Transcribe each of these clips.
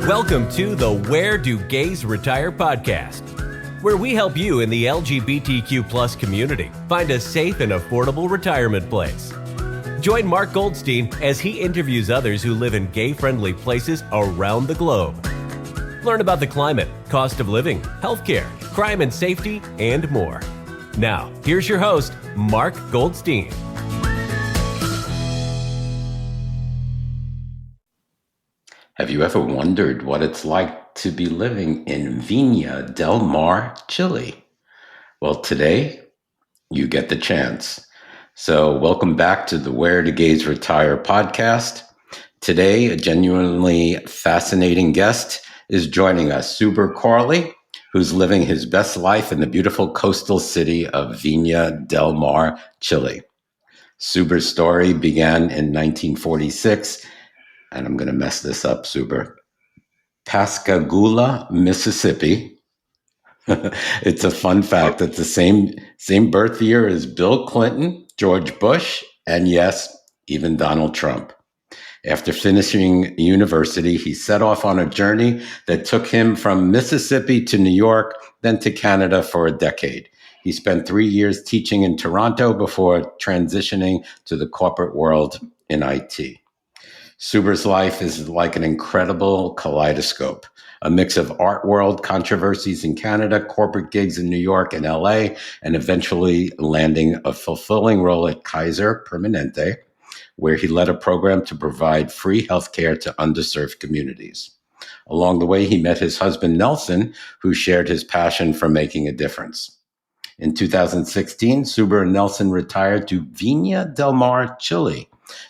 Welcome to the Where Do Gays Retire podcast, where we help you in the LGBTQ plus community find a safe and affordable retirement place. Join Mark Goldstein as he interviews others who live in gay-friendly places around the globe. Learn about the climate, cost of living, healthcare, crime and safety, and more. Now, here's your host, Mark Goldstein. Have you ever wondered what it's like to be living in Viña del Mar, Chile? Well, today you get the chance. So welcome back to the Where Do Gays Retire podcast. Today, a genuinely fascinating guest is joining us, Suber Corley, who's living his best life in the beautiful coastal city of Viña del Mar, Chile. Suber's story began in 1946, and I'm going to mess this up, Suber. Pascagoula, Mississippi. It's a fun fact that the same birth year as Bill Clinton, George Bush, and yes, even Donald Trump. After finishing university, he set off on a journey that took him from Mississippi to New York, then to Canada for a decade. He spent 3 years teaching in Toronto before transitioning to the corporate world in IT. Suber's life is like an incredible kaleidoscope, a mix of art world controversies in Canada, corporate gigs in New York and LA, and eventually landing a fulfilling role at Kaiser Permanente, where he led a program to provide free healthcare to underserved communities. Along the way, he met his husband, Nelson, who shared his passion for making a difference. In 2016, Suber and Nelson retired to Viña del Mar, Chile,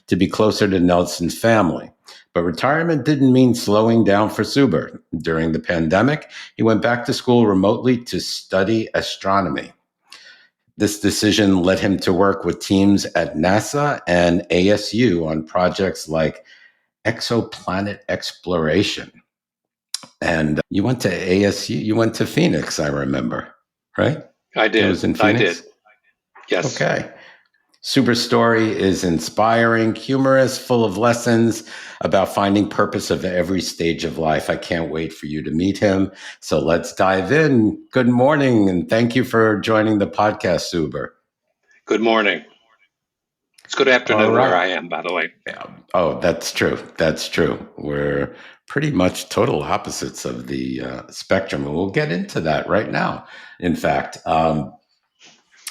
to be closer to Nelson's family. But retirement didn't mean slowing down for Suber. During the pandemic, he went back to school remotely to study astronomy. This decision led him to work with teams at NASA and ASU on projects like exoplanet exploration. And you went to ASU, you went to Phoenix, I remember, right? I did. It was in Phoenix? I did. Yes. Okay. Suber's story is inspiring, humorous, full of lessons about finding purpose of every stage of life. I can't wait for you to meet him. So let's dive in. Good morning, and thank you for joining the podcast, Suber. Good morning. It's good afternoon where I am, by the way. Yeah. Oh, that's true. That's true. We're pretty much total opposites of the spectrum, and we'll get into that right now, in fact.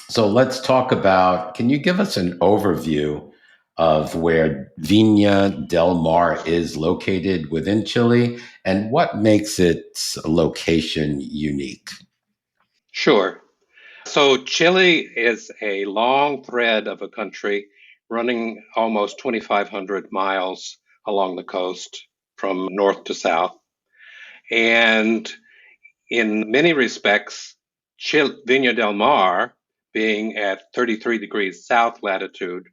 So let's talk about, can you give us an overview of where Viña del Mar is located within Chile and what makes its location unique? Sure. So Chile is a long thread of a country running almost 2,500 miles along the coast from north to south. And in many respects, Viña del Mar, being at 33 degrees south latitude,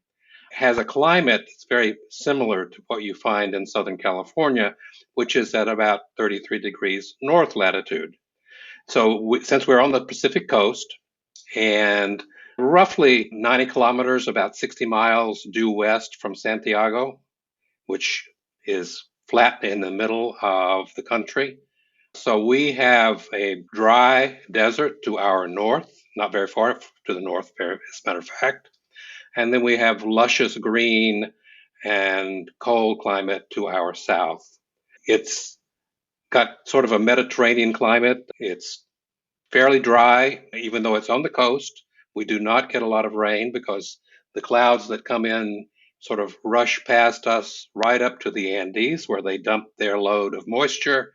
has a climate that's very similar to what you find in Southern California, which is at about 33 degrees north latitude. So since we're on the Pacific coast and roughly 90 kilometers, about 60 miles due west from Santiago, which is flat in the middle of the country. So we have a dry desert to our north, not very far to the north, as a matter of fact. And then we have luscious green and cold climate to our south. It's got sort of a Mediterranean climate. It's fairly dry, even though it's on the coast. We do not get a lot of rain because the clouds that come in sort of rush past us right up to the Andes, where they dump their load of moisture.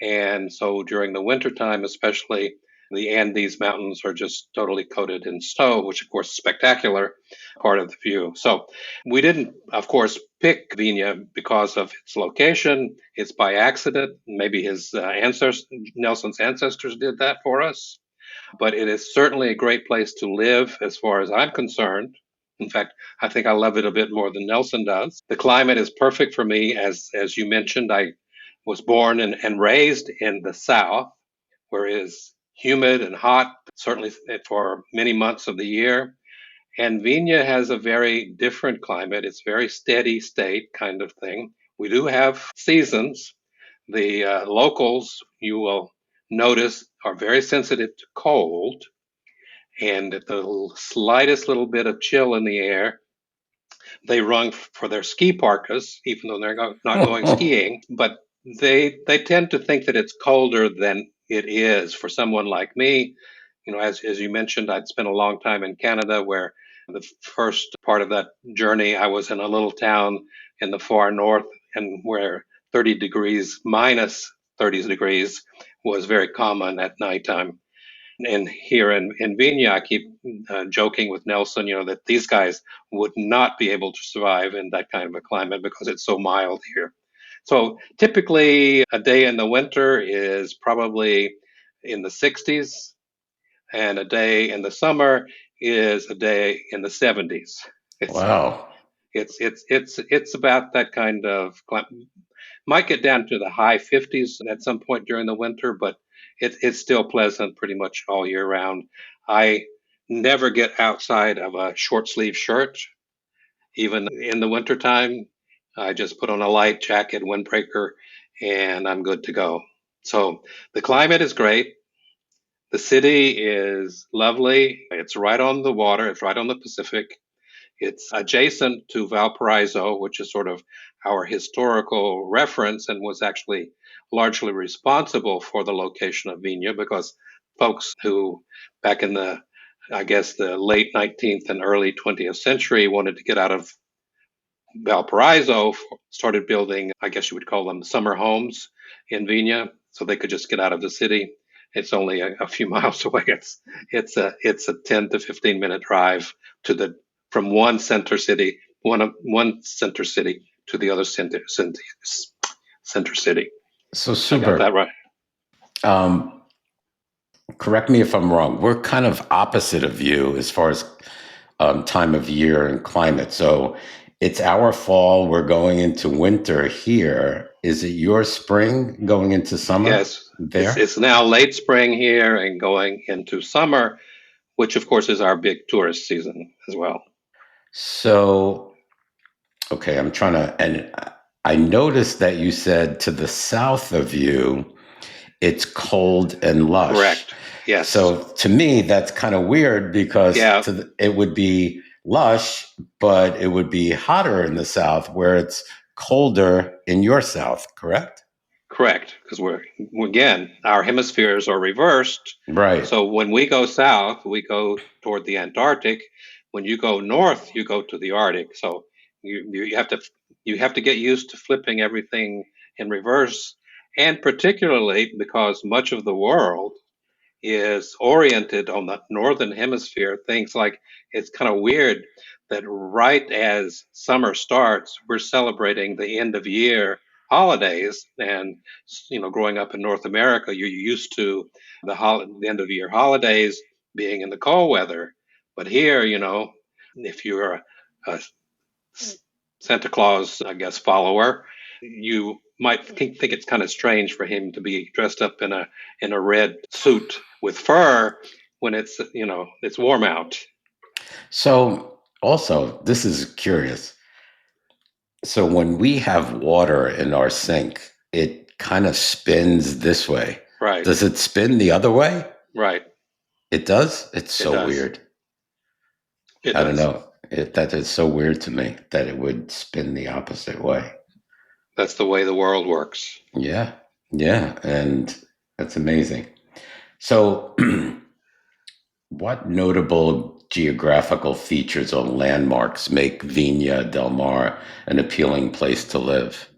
And so during the wintertime, especially, the Andes mountains are just totally coated in snow, which of course is spectacular part of the view. So we didn't, of course, pick Viña because of its location. It's by accident. Maybe his Nelson's ancestors did that for us. But it is certainly a great place to live as far as I'm concerned. In fact, I think I love it a bit more than Nelson does. The climate is perfect for me. As you mentioned, I was born and raised in the South, where it is humid and hot, certainly for many months of the year. And Viña has a very different climate. It's very steady state kind of thing. We do have seasons, The locals, you will notice, are very sensitive to cold, and at the slightest little bit of chill in the air, they run for their ski parkas, even though they're not going skiing. But they tend to think that it's colder than it is. For someone like me, as you mentioned, I'd spent a long time in Canada, where the first part of that journey I was in a little town in the far north, and where 30 degrees, minus 30 degrees, was very common at nighttime. And here in Viña, I keep joking with Nelson, that these guys would not be able to survive in that kind of a climate because it's so mild here. So typically, a day in the winter is probably in the 60s, and a day in the summer is a day in the 70s. It's Wow. it's about that kind of climate. Might get down to the high 50s at some point during the winter, but it's still pleasant pretty much all year round. I never get outside of a short sleeve shirt, even in the wintertime. I just put on a light jacket, windbreaker, and I'm good to go. So the climate is great. The city is lovely. It's right on the water, it's right on the Pacific. It's adjacent to Valparaiso, which is sort of our historical reference and was actually largely responsible for the location of Viña, because folks who back in I guess, the late 19th and early 20th century wanted to get out of Valparaiso, started building, I guess you would call them summer homes in Viña, so they could just get out of the city. It's only a few miles away. It's a 10 to 15 minute drive to the from one center city, one center city to the other center city. So I got that Suber, right. correct me if I'm wrong. We're kind of opposite of you as far as time of year and climate. So it's our fall. We're going into winter here. Is it your spring going into summer Yes, it's there? it's now late spring here and going into summer, which of course is our big tourist season as well. So, okay, I'm trying to, and I noticed that you said to the south of you, it's cold and lush. Correct. Yes. So to me, that's kind of weird because Yeah. it would be lush, but it would be hotter in the south where it's colder in your south, correct? Correct, because again, our hemispheres are reversed. Right. So when we go south, we go toward the Antarctic. When you go north, you go to the Arctic. So you have to get used to flipping everything in reverse, and particularly because much of the world is oriented on the northern hemisphere. Things like, it's kind of weird that right as summer starts, we're celebrating the end of year holidays. And growing up in North America, you're used to the end of year holidays being in the cold weather. But here, if you're a Santa Claus, I guess, follower, you might think it's kind of strange for him to be dressed up in a red suit with fur when it's warm out. So also, this is curious. So when we have water in our sink, it kind of spins this way. Right. Does it spin the other way? Right. It does? It's It so does. weird. It I don't does. know. That is so weird to me that it would spin the opposite way. That's the way the world works. Yeah. Yeah. And that's amazing. So, what notable geographical features or landmarks make Viña del Mar an appealing place to live?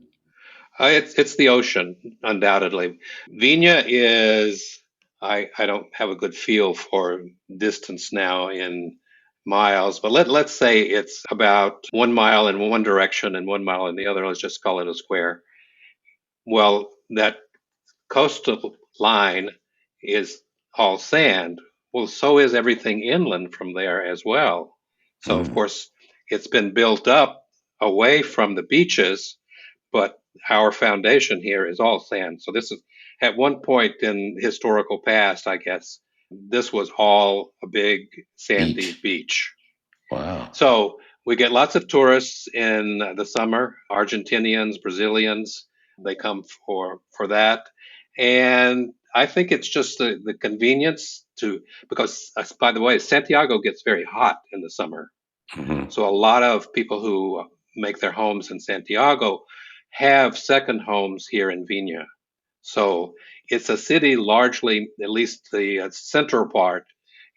It's the ocean, undoubtedly. Viña is, I don't have a good feel for distance now in miles, but let's say it's about 1 mile in one direction and 1 mile in the other. Let's just call it a square. Well, that coastal line is all sand. Well, so is everything inland from there as well. So, of Mm. course, it's been built up away from the beaches, but our foundation here is all sand. So this is, at one point in historical past, I guess, this was all a big sandy beach. Wow. So we get lots of tourists in the summer, Argentinians, Brazilians. They come for that. And I think it's just the convenience because by the way, Santiago gets very hot in the summer. Mhm. So a lot of people who make their homes in Santiago have second homes here in Viña. So it's a city largely, at least the central part,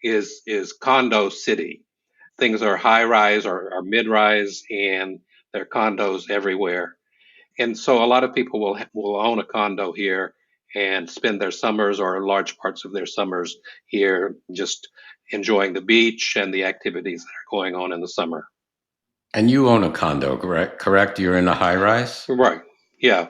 is condo city. Things are high rise or mid rise, and there are condos everywhere. And so a lot of people will own a condo here and spend their summers or large parts of their summers here, just enjoying the beach and the activities that are going on in the summer. And you own a condo, correct? Correct. You're in a high rise. Right. Yeah.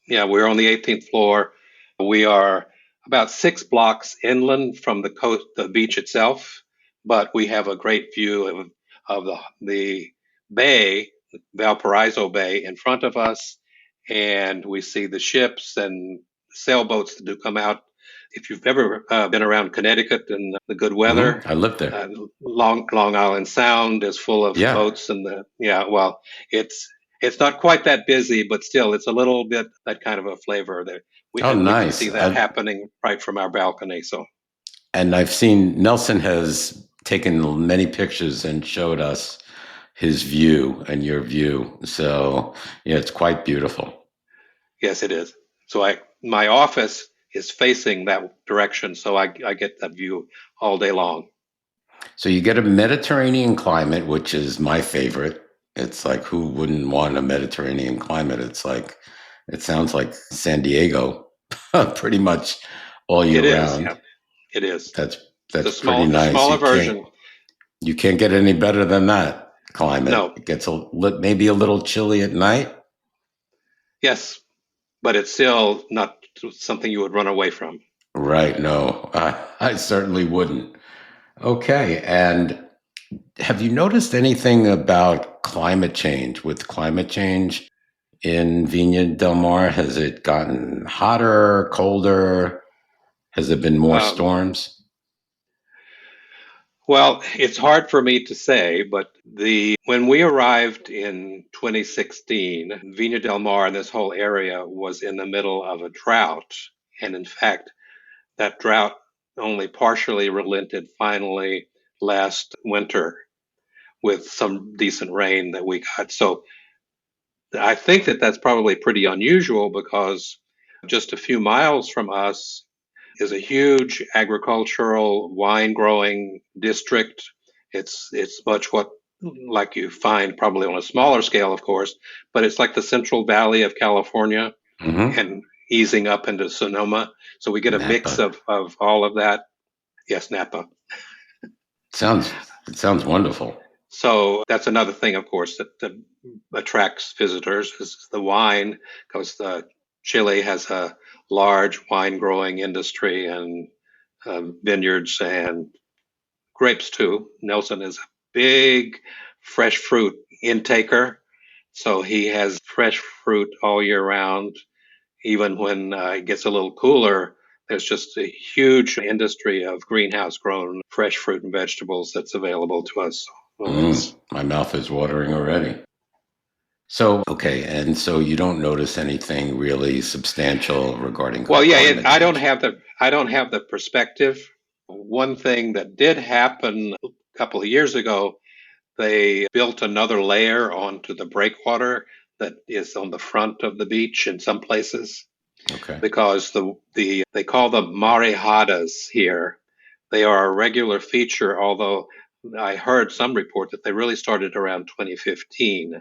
Yeah. We're on the 18th floor. We are about 6 blocks inland from the coast, the beach itself, but we have a great view of the bay, Valparaiso Bay, in front of us, and we see the ships and sailboats that do come out. If you've ever been around Connecticut and the good weather, I lived there. uh, Long Island Sound is full of Yeah. boats, and well, it's not quite that busy, but still, it's a little bit that kind of a flavor there. Oh, We can see nice. that happening right from our balcony. So And I've seen Nelson has taken many pictures and showed us his view and your view. So yeah, it's quite beautiful. yes, it is. So my office is facing that direction, so I get that view all day long. So you get a Mediterranean climate, which is my favorite. It's like, who wouldn't want a Mediterranean climate? It's like, it sounds like San Diego, pretty much all It year is, round. yeah, it is. That's The pretty the nice. smaller version. You can't get any better than that climate. No, It gets maybe a little chilly at night. yes, but it's still not something you would run away from. Right. No, I certainly wouldn't. Okay. And have you noticed anything about climate change? With climate change in Viña del Mar, has it gotten hotter, colder? Has there been more Um, storms? Well, it's hard for me to say, but the when we arrived in 2016, Viña del Mar and this whole area was in the middle of a drought. And in fact, that drought only partially relented finally last winter with some decent rain that we got. So I think that that's probably pretty unusual because just a few miles from us is a huge agricultural wine growing district. It's much what like you find probably on a smaller scale, of course, but it's like the Central Valley of California Mm-hmm. and easing up into Sonoma. So we get a mix Napa. of all of that. Yes, Napa. It sounds wonderful. So that's another thing, of course, that attracts visitors is the wine, because Chile has a large wine growing industry and vineyards and grapes too. Nelson is a big fresh fruit intaker, so he has fresh fruit all year round. Even when it gets a little cooler, there's just a huge industry of greenhouse grown fresh fruit and vegetables that's available to us. So My mouth is watering already. So, okay. And so you don't notice anything really substantial regarding well, yeah, climate change. I don't have the perspective. One thing that did happen a couple of years ago, they built another layer onto the breakwater that is on the front of the beach in some places Okay. because they call them marejadas here. They are a regular feature, although I heard some report that they really started around 2015.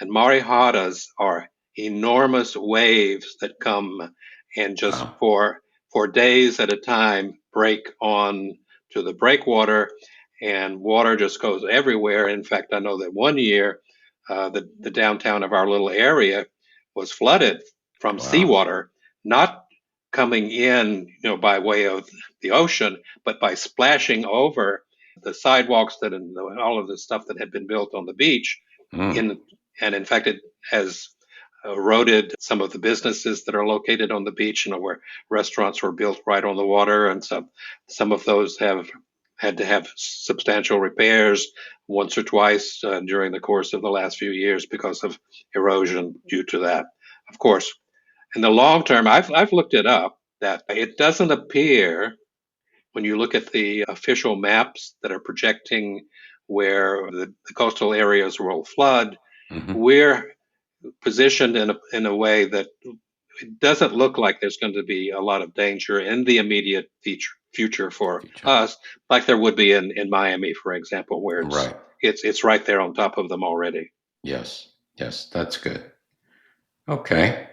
And marejadas are enormous waves that come and just Wow. for days at a time break on to the breakwater, and water just goes everywhere. In fact, I know that one year the downtown of our little area was flooded from Wow. seawater, not coming in, by way of the ocean, but by splashing over the sidewalks that and all of the stuff that had been built on the beach Mm. in and in fact, it has eroded some of the businesses that are located on the beach, where restaurants were built right on the water, and some of those have had to have substantial repairs once or twice during the course of the last few years because of erosion due to that. Of course, In the long term, I've looked it up that it doesn't appear when you look at the official maps that are projecting where the coastal areas will flood, Hmm. we're positioned in a way that it doesn't look like there's going to be a lot of danger in the immediate future for Future. us, like there would be in Miami, for example, where Right. it's right there on top of them already. Yes. Yes. That's good. Okay.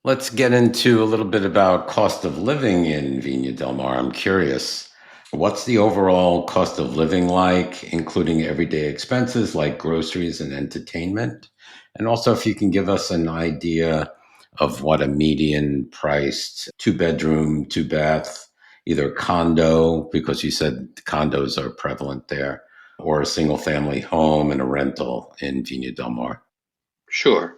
Let's get into a little bit about cost of living in Viña del Mar. I'm curious, what's the overall cost of living like, including everyday expenses like groceries and entertainment? And also, if you can give us an idea of what a median priced two bedroom, two bath, either condo, because you said condos are prevalent there, or a single family home and a rental in Viña del Mar. Sure,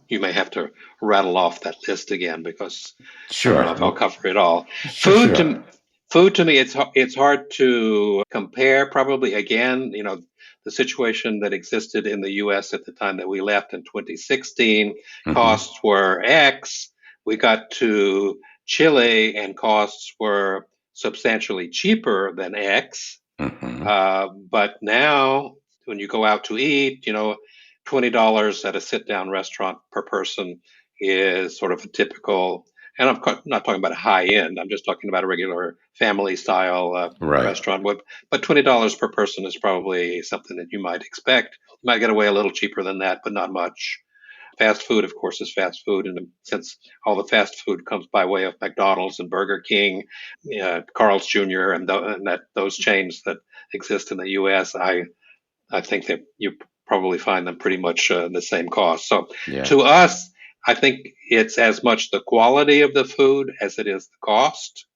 you may have to rattle off that list again because I don't know Sure. if I'll cover it all. Sure, Food sure. to food to me, it's hard to compare. Probably again, the situation that existed in the U.S. at the time that we left in 2016, Hmm. costs were X. We got to Chile and costs were substantially cheaper than X. Hmm. But now, when you go out to eat, $20 at a sit-down restaurant per person is sort of a typical. And I'm not talking about a high end. I'm just talking about a regular family style Right. restaurant. But $20 per person is probably something that you might expect. You might get away a little cheaper than that, but not much. Fast food, of course, is fast food, and since all the fast food comes by way of McDonald's and Burger King, Carl's Jr. and those chains that exist in the U.S., I think that you probably find them pretty much the same cost. So Yeah. to us, I think it's as much the quality of the food as it is the cost.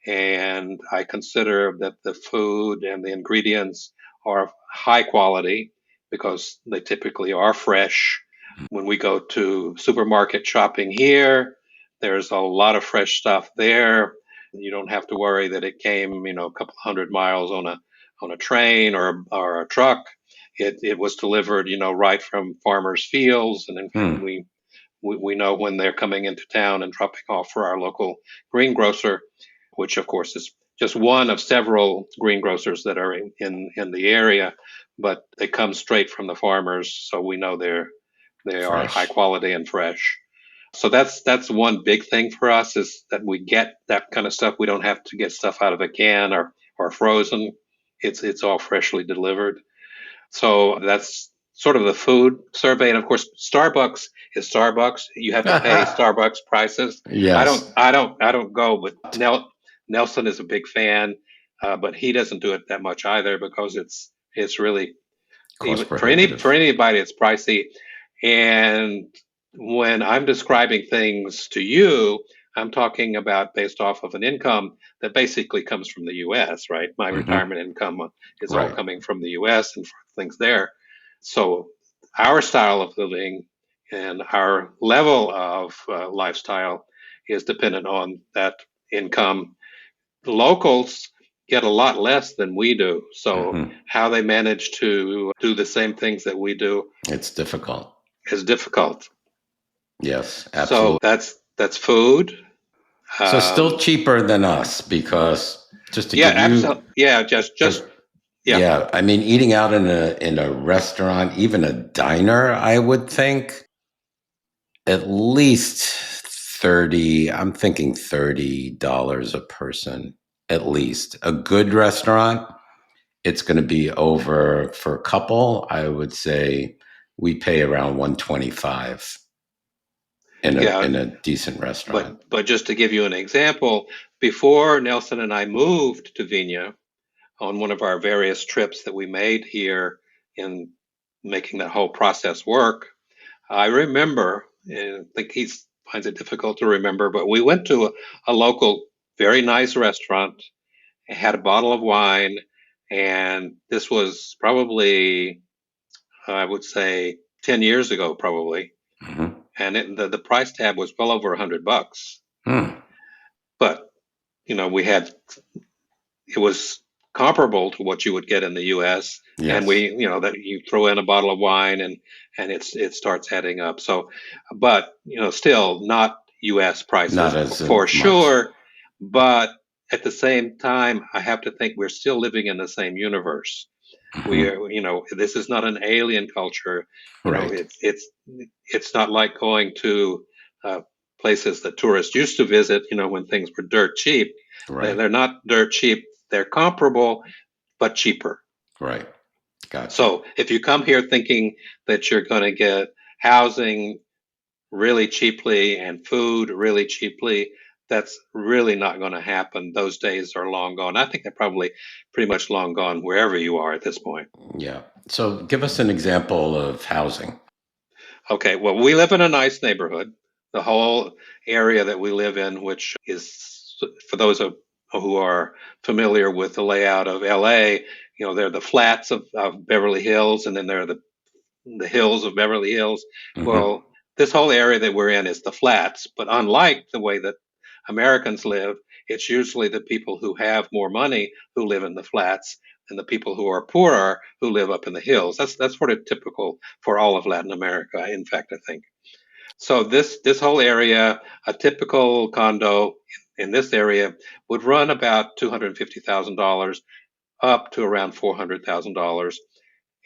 And I consider that the food and the ingredients are high quality because they typically are fresh. When we go to supermarket shopping here, there's a lot of fresh stuff there. You don't have to worry that it came, a couple hundred miles on a train or a truck. It was delivered, right from farmers' fields, and Hmm. we know when they're coming into town and dropping off for our local greengrocer, which of course is just one of several greengrocers that are in the area, but they come straight from the farmers, so we know they are high Fresh. quality and fresh. So that's one big thing for us is that we get that kind of stuff. We don't have to get stuff out of a can or frozen. It's all freshly delivered. So that's sort of the food survey. And of course, Starbucks is Starbucks. You have to pay Starbucks prices. I don't, Yes. I don't, I don't go, but Nelson is a big fan, but he doesn't do it that much either because it's really Cost even for prohibitive. anybody it's pricey. And when I'm describing things to you, I'm talking about based off of an income that basically comes from the U.S., right? My Hmm. retirement income is all Right. coming from the U.S. and things there. So our style of living and our level of lifestyle is dependent on that income. The locals get a lot less than we do. So Hmm. how they manage to do the same things that we do It's difficult. is difficult. Yes, So absolutely. that's food. So still Um, cheaper than us because just to yeah, give you absolutely. Yeah, just yeah, yeah, I mean eating out in a restaurant, even a diner, I would think at least 30, I'm thinking $30 a person at least. A good restaurant, it's going to be over for a couple. I would say we pay around 125 in a yeah. in a decent restaurant. But just to give you an example, before Nelson and I moved to Viña on one of our various trips that we made here in making that whole process work, I remember, and I think he finds it difficult to remember, but we went to a local, very nice restaurant, had a bottle of wine, and this was probably, I would say, 10 years ago, probably. Hmm. And the price tab was well over $100. Hmm. But, we had, it was comparable to what you would get in the U.S. And Yes. that you throw in a bottle of wine and it starts adding up. So, but still not U.S. prices Not as for much. sure. But at the same time, I have to think we're still living in the same universe. We Mhm. are, this is not an alien culture. Right. It's not like going to uh, places that tourists used to visit. When things were dirt cheap. Right. They're not dirt cheap. They're comparable, but cheaper. Right. Gotcha. So if you come here thinking that you're going to get housing really cheaply and food really cheaply, that's really not going to happen. Those days are long gone. I think they're probably pretty much long gone wherever you are at this point. Yeah. So give us an example of housing. Okay, well, we live in a nice neighborhood. The whole area that we live in, which is, for those who are familiar with the layout of LA, there are the flats of Beverly Hills, and then there are the hills of Beverly Hills. Hmm. Well, this whole area that we're in is the flats, but unlike the way that Americans live, it's usually the people who have more money who live in the flats and the people who are poorer who live up in the hills. That's sort of typical for all of Latin America, in fact, I think. So this whole area, a typical condo in this area would run about $250,000 up to around $400,000.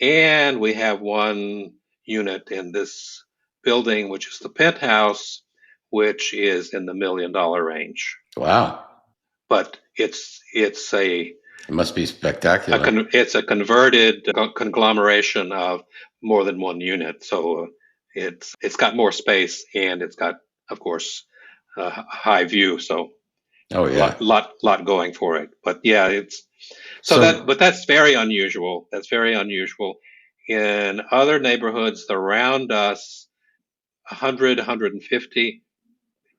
And we have one unit in this building, which is the penthouse, which is in the $1 million range. Wow. But it's It must be spectacular. it's a converted conglomeration of more than one unit. So it's got more space and it's got, of course, a high view. So Oh, yeah. lot going for it. But yeah, So, but that's very unusual. That's very unusual. In other neighborhoods around us, 100, 150,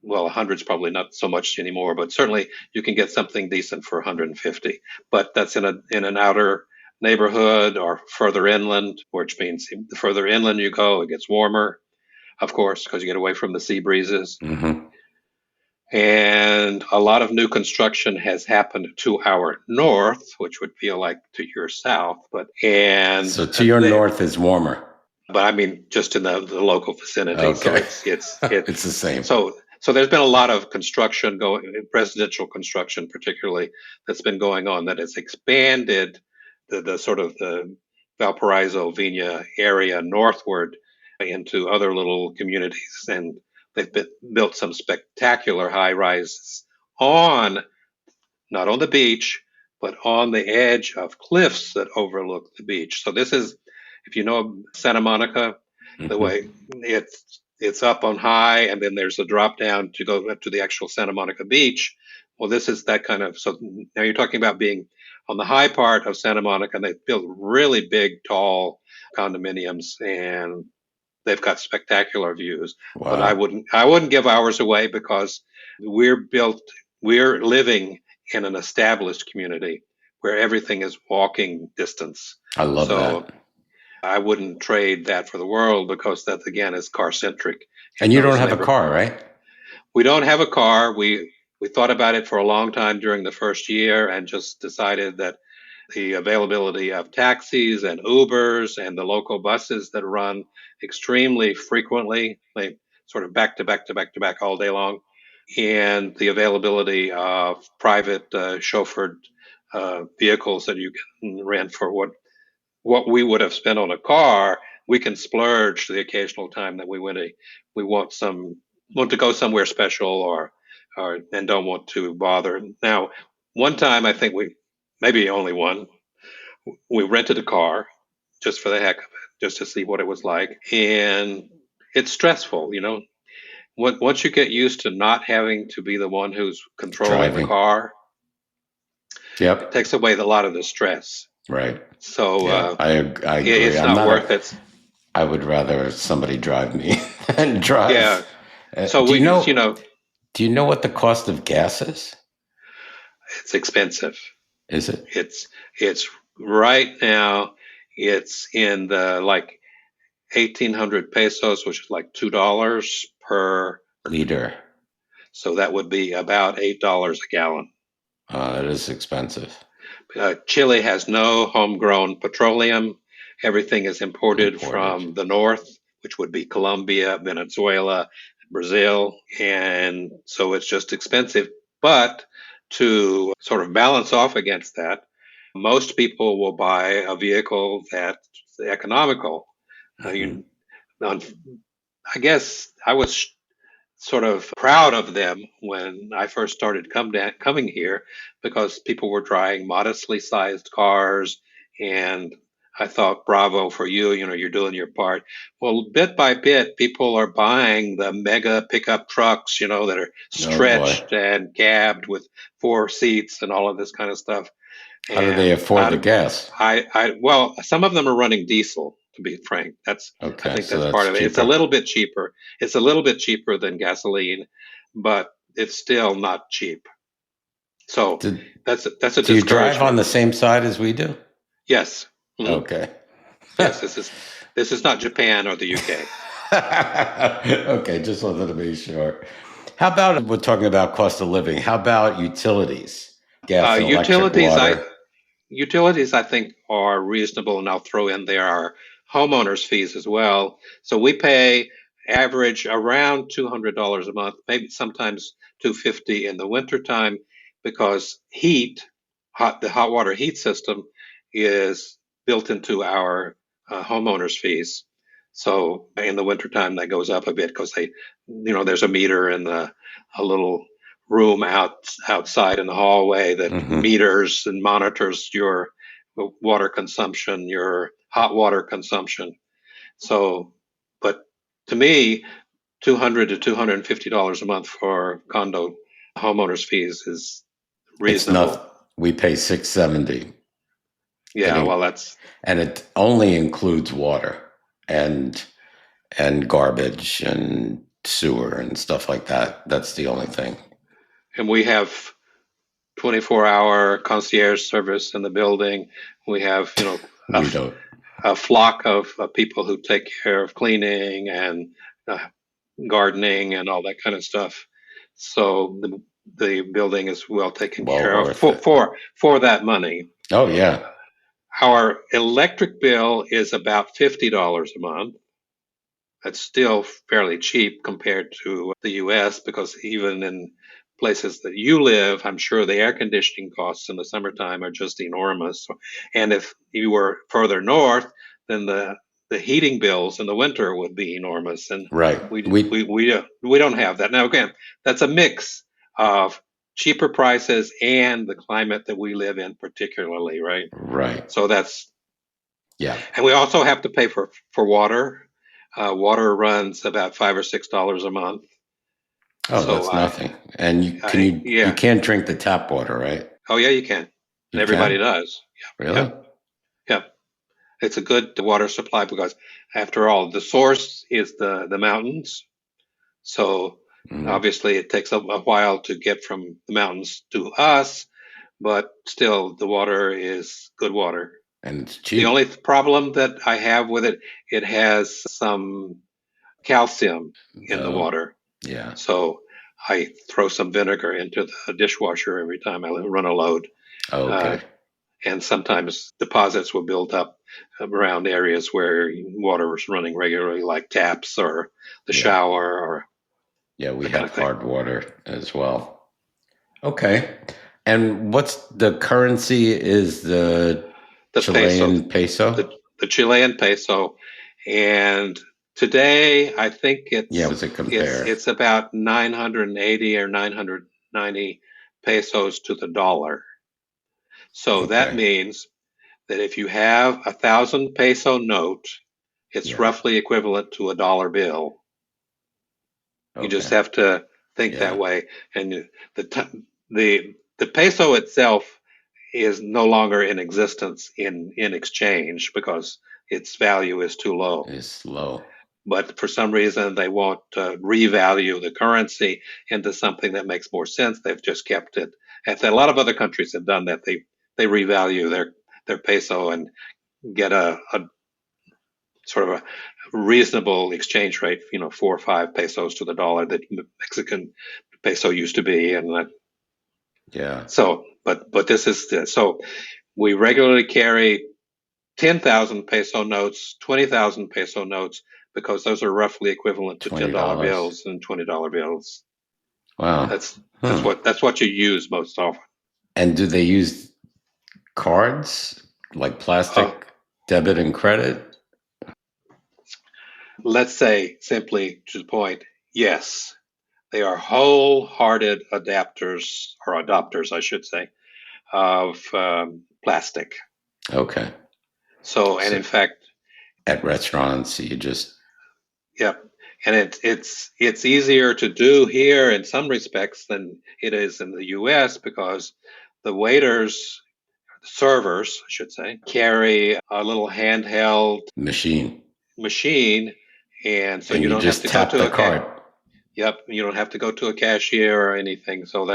well, 100's probably not so much anymore, but certainly you can get something decent for 150. But that's in an outer neighborhood or further inland, which means the further inland you go, it gets warmer, of course, because you get away from the sea breezes. mhm. And a lot of new construction has happened to our north, which would feel like to your south, So to your north is warmer. but I mean just in the local vicinity. So Okay. it's It's the same. so there's been a lot of construction going, residential construction particularly, that's been going on that has expanded the sort of the Valparaiso Viña area northward into other little communities, and they've built some spectacular high rises on not on the beach, but on the edge of cliffs that overlook the beach. So this is, if you know Santa Monica, the Mhm. way it's up on high, and then there's a drop down to go up to the actual Santa Monica beach. Well, this is that kind of. So now you're talking about being on the high part of Santa Monica, and they built really big, tall condominiums, and they've got spectacular views. But Wow. I wouldn't give ours away because we're built, we're living in an established community where everything is walking distance. I love So that. I wouldn't trade that for the world because that again is car centric And in you don't those have a neighborhoods. car, right? We don't have a car. We thought about it for a long time during the first year and just decided that the availability of taxis and Ubers and the local buses that run extremely frequently, they sort of back to back to back to back all day long, and the availability of private chauffeured vehicles that you can rent for what we would have spent on a car, we can splurge the occasional time that we want to go somewhere special or and don't want to bother. Now, one time I think maybe only one, we rented a car just for the heck of it, just to see what it was like, and it's stressful. Once you get used to not having to be the one who's controlling the Driving. car, it Yep. takes away a lot of the stress. Right. So Yeah. I agree. it's I'm not not worth a. it. I would rather somebody drive me and drive. Yeah. So Do you we, know? Do you know what the cost of gas is? it's expensive. Is it It's right now. It's in the like 1,800 pesos, which is like $2 per. liter? So that would be about $8 a gallon. It is expensive. Chile has no homegrown petroleum. Everything is imported Imported. from the north, which would be Colombia, Venezuela, Brazil. And so it's just expensive. But to sort of balance off against that, most people will buy a vehicle that's economical. Hmm. I guess I was sort of proud of them when I first started coming here because people were driving modestly sized cars, and I thought, bravo for you, you're doing your part. Well, bit by bit, people are buying the mega pickup trucks, that are Oh boy. stretched and cabbed with 4 seats and all of this kind of stuff. How do they And afford the gas? well, some of them are running diesel, to be frank. I Okay, think so that's part that's of it. It's a cheaper. little bit cheaper. It's a little bit cheaper than gasoline, but it's still not cheap. So Do, that's a do you drive on discouragement. the same side as we do? Yes. Mhm. Okay. Yes, this is not Japan or the UK. Okay, just wanted to be sure. How about we're talking about cost of living? How about utilities? Gas and electric, Utilities, I water. Utilities, I think, are reasonable, and I'll throw in there our homeowners fees as well. So we pay average around $200 a month, maybe sometimes 250 in the wintertime, because the hot water heat system is built into our homeowners fees. So in the wintertime, that goes up a bit because there's a meter in a little room outside in the hallway that Hmm. meters and monitors your water consumption, your hot water consumption. So, but to me, $200 to $250 a month for condo homeowners fees is It's reasonable. not. We pay 670. It Yeah, well, in- and it only includes water and and garbage and sewer and stuff like that. That's the only thing. and we have 24-hour concierge service in the building. We have, a, We don't. a flock of people who take care of cleaning and uh, gardening and all that kind of stuff. So the building is well taken Well care of worth for it. for that money. Oh yeah. Our electric bill is about $50 a month. That's still fairly cheap compared to the US because even in places that you live, I'm sure the air conditioning costs in the summertime are just enormous. And if you were further north, then the heating bills in the winter would be enormous. And Right. we don't have that. Now again, that's a mix of cheaper prices and the climate that we live in particularly, right? Right. So that's Yeah. and we also have to pay for water. Water runs about $5 or $6 a month. Oh, So that's nothing. And you yeah. can't drink the tap water, right? Oh yeah, you can, and You everybody can? does. Yeah, Really? yeah, yeah. It's a good water supply because, after all, the source is the mountains. So Mm. obviously, it takes a while to get from the mountains to us, but still, the water is good water. And it's The cheap. only problem that I have with it, it has some calcium in the Oh, water. yeah. So I throw some vinegar into the dishwasher every time I run a load. Oh, Uh, okay. and sometimes deposits will build up around areas where water is running regularly, like taps or the Yeah. shower or Yeah, we that kind have of thing. hard water as well. Okay. And what's the currency is the The peso, Chilean peso? the, the Chilean peso. And today, I think Yeah, it's does it it's compare? it's about 980 or 990 pesos to the dollar. So that Okay. means that if you have 1,000 peso note, it's Yeah. roughly equivalent to a dollar bill. You just Okay. have to think that Yeah. way. And the peso itself is no longer in existence in exchange because its value is too low. It's low. But for some reason, they won't revalue the currency into something that makes more sense. They've just kept it. And a lot of other countries have done that. They revalue their peso and get a sort of a reasonable exchange rate, 4 or 5 pesos to the dollar that the Mexican peso used to be, and Yeah. so. But this is so. We regularly carry 10,000 peso notes, 20,000 peso notes, because those are roughly equivalent to $10 $20. bills and $20 bills. Wow. That's what you use most often. And do they use cards like Uh, plastic debit and credit? let's say simply to the point, yes, they are wholehearted adopters, I should say, of plastic. Okay. So, and So in fact, at restaurants, you just yep. And it's easier to do here in some respects than it is in the US because the waiters, servers, I should say, carry a little handheld machine. machine, and so And you you don't have just to go tap to the a ca- card. Yep, you don't have to go to a cashier or anything. So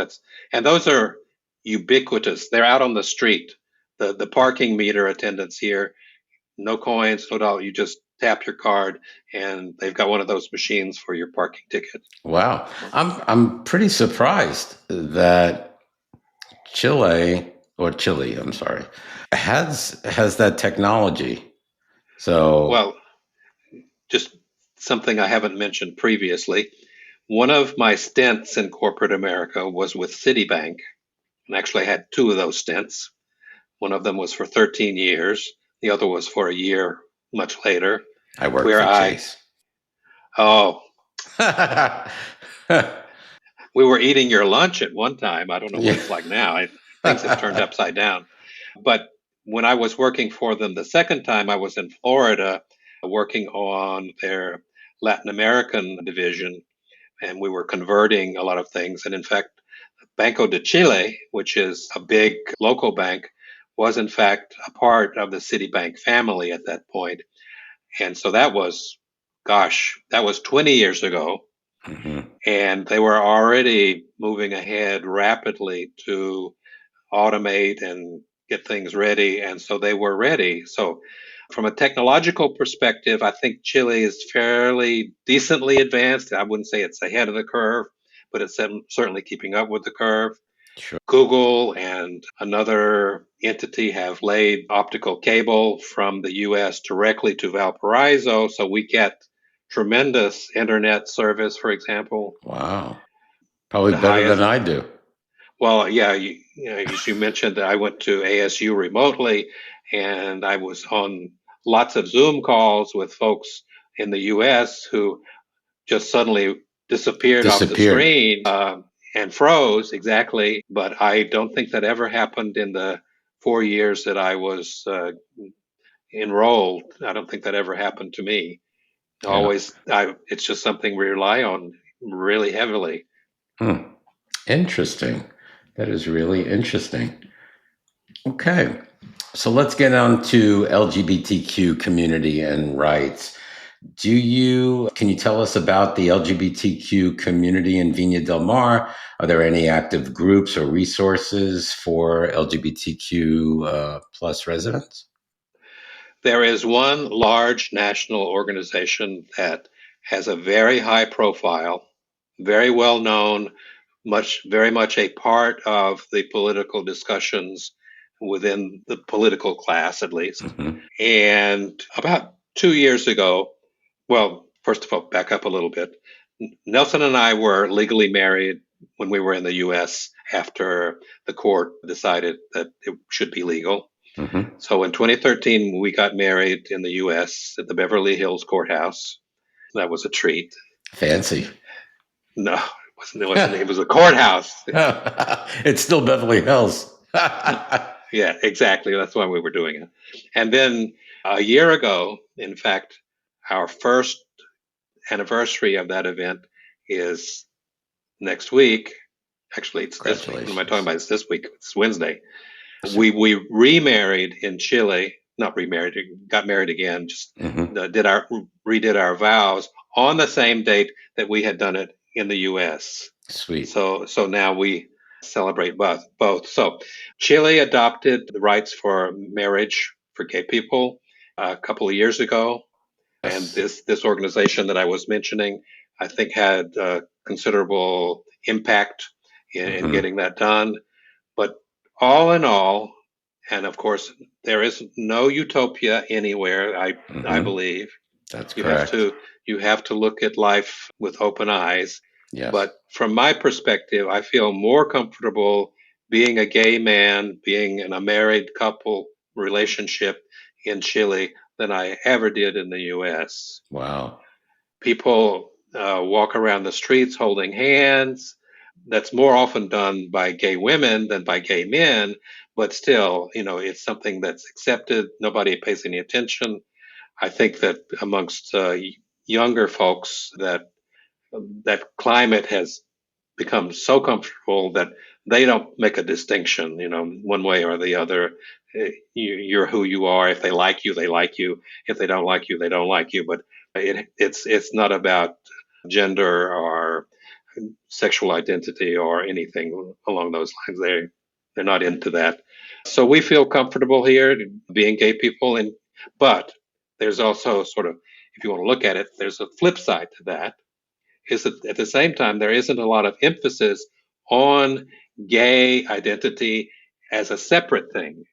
and those are ubiquitous. They're out on the street. The parking meter attendants here, no coins, no dollar. You just tap your card, and they've got one of those machines for your parking ticket. Wow. I'm pretty surprised that Chile, I'm sorry, has that technology. So Well, just something I haven't mentioned previously. One of my stints in corporate America was with Citibank, and actually I had two of those stints. One of them was for 13 years. The other was for a year much later, I work where for Chase. oh, we were eating your lunch at one time. I don't know what Yeah. it's like now. Things have turned upside down. But when I was working for them the second time, I was in Florida working on their Latin American division, and we were converting a lot of things. And in fact, Banco de Chile, which is a big local bank, was in fact a part of the Citibank family at that point. And so that was 20 years ago. Mhm. And they were already moving ahead rapidly to automate and get things ready. And so they were ready. So, from a technological perspective, I think Chile is fairly decently advanced. I wouldn't say it's ahead of the curve, but it's certainly keeping up with the curve. Sure. Google and another entity have laid optical cable from the US directly to Valparaiso, so we get tremendous internet service, for example. Wow. Probably The better than highest, I do. well, yeah, as you mentioned, I went to ASU remotely and I was on lots of Zoom calls with folks in the US who just suddenly disappeared off the Disappeared. screen and froze exactly. But I don't think that ever happened in the 4 years that I was enrolled. I don't think that ever happened to me. Yeah. It's just something we rely on really heavily. Hmm. Interesting. That is really interesting. Okay. So let's get on to LGBTQ community and rights. Can you tell us about the LGBTQ community in Viña del Mar? Are there any active groups or resources for LGBTQ plus residents? There is one large national organization that has a very high profile, very well known, very much a part of the political discussions within the political class, at least. Hmm. And about 2 years ago, well, first of all, back up a little bit. Nelson and I were legally married when we were in the US after the court decided that it should be legal. Hmm. So in 2013, we got married in the US at the Beverly Hills courthouse. That was a treat. Fancy. No, it wasn't. It was a courthouse. It's still Beverly Hills. Yeah, exactly. That's why we were doing it. And then a year ago, in fact, our first anniversary of that event is next week. Actually, it's this week. What am I talking Congratulations. about? It's this week. It's Wednesday. We remarried in Chile. Not remarried. Got married again. Just Hmm. redid our vows on the same date that we had done it in the U.S. Sweet. So now we celebrate both. So Chile adopted the rights for marriage for gay people a couple of years ago, and Yes. this organization that I was mentioning, I think, had considerable impact in Hmm. getting that done. But all in all, And of course, there is no utopia anywhere, I Hmm. believe. That's You have correct. to you have to look at life with open eyes. Yes. But from my perspective, I feel more comfortable being a gay man, being in a married couple relationship in Chile than I ever did in the US. Wow. People walk around the streets holding hands. That's more often done by gay women than by gay men, but still, it's something that's accepted. Nobody pays any attention. I think that amongst younger folks, that climate has become so comfortable that they don't make a distinction, one way or the other. You're who you are. If they like you, they like you. If they don't like you, they don't like you. But it's not about gender or sexual identity or anything along those lines. They're not into that. So we feel comfortable here being gay people, but there's also sort of, if you want to look at it, there's a flip side to that. Is that at the same time there isn't a lot of emphasis on gay identity as a separate thing.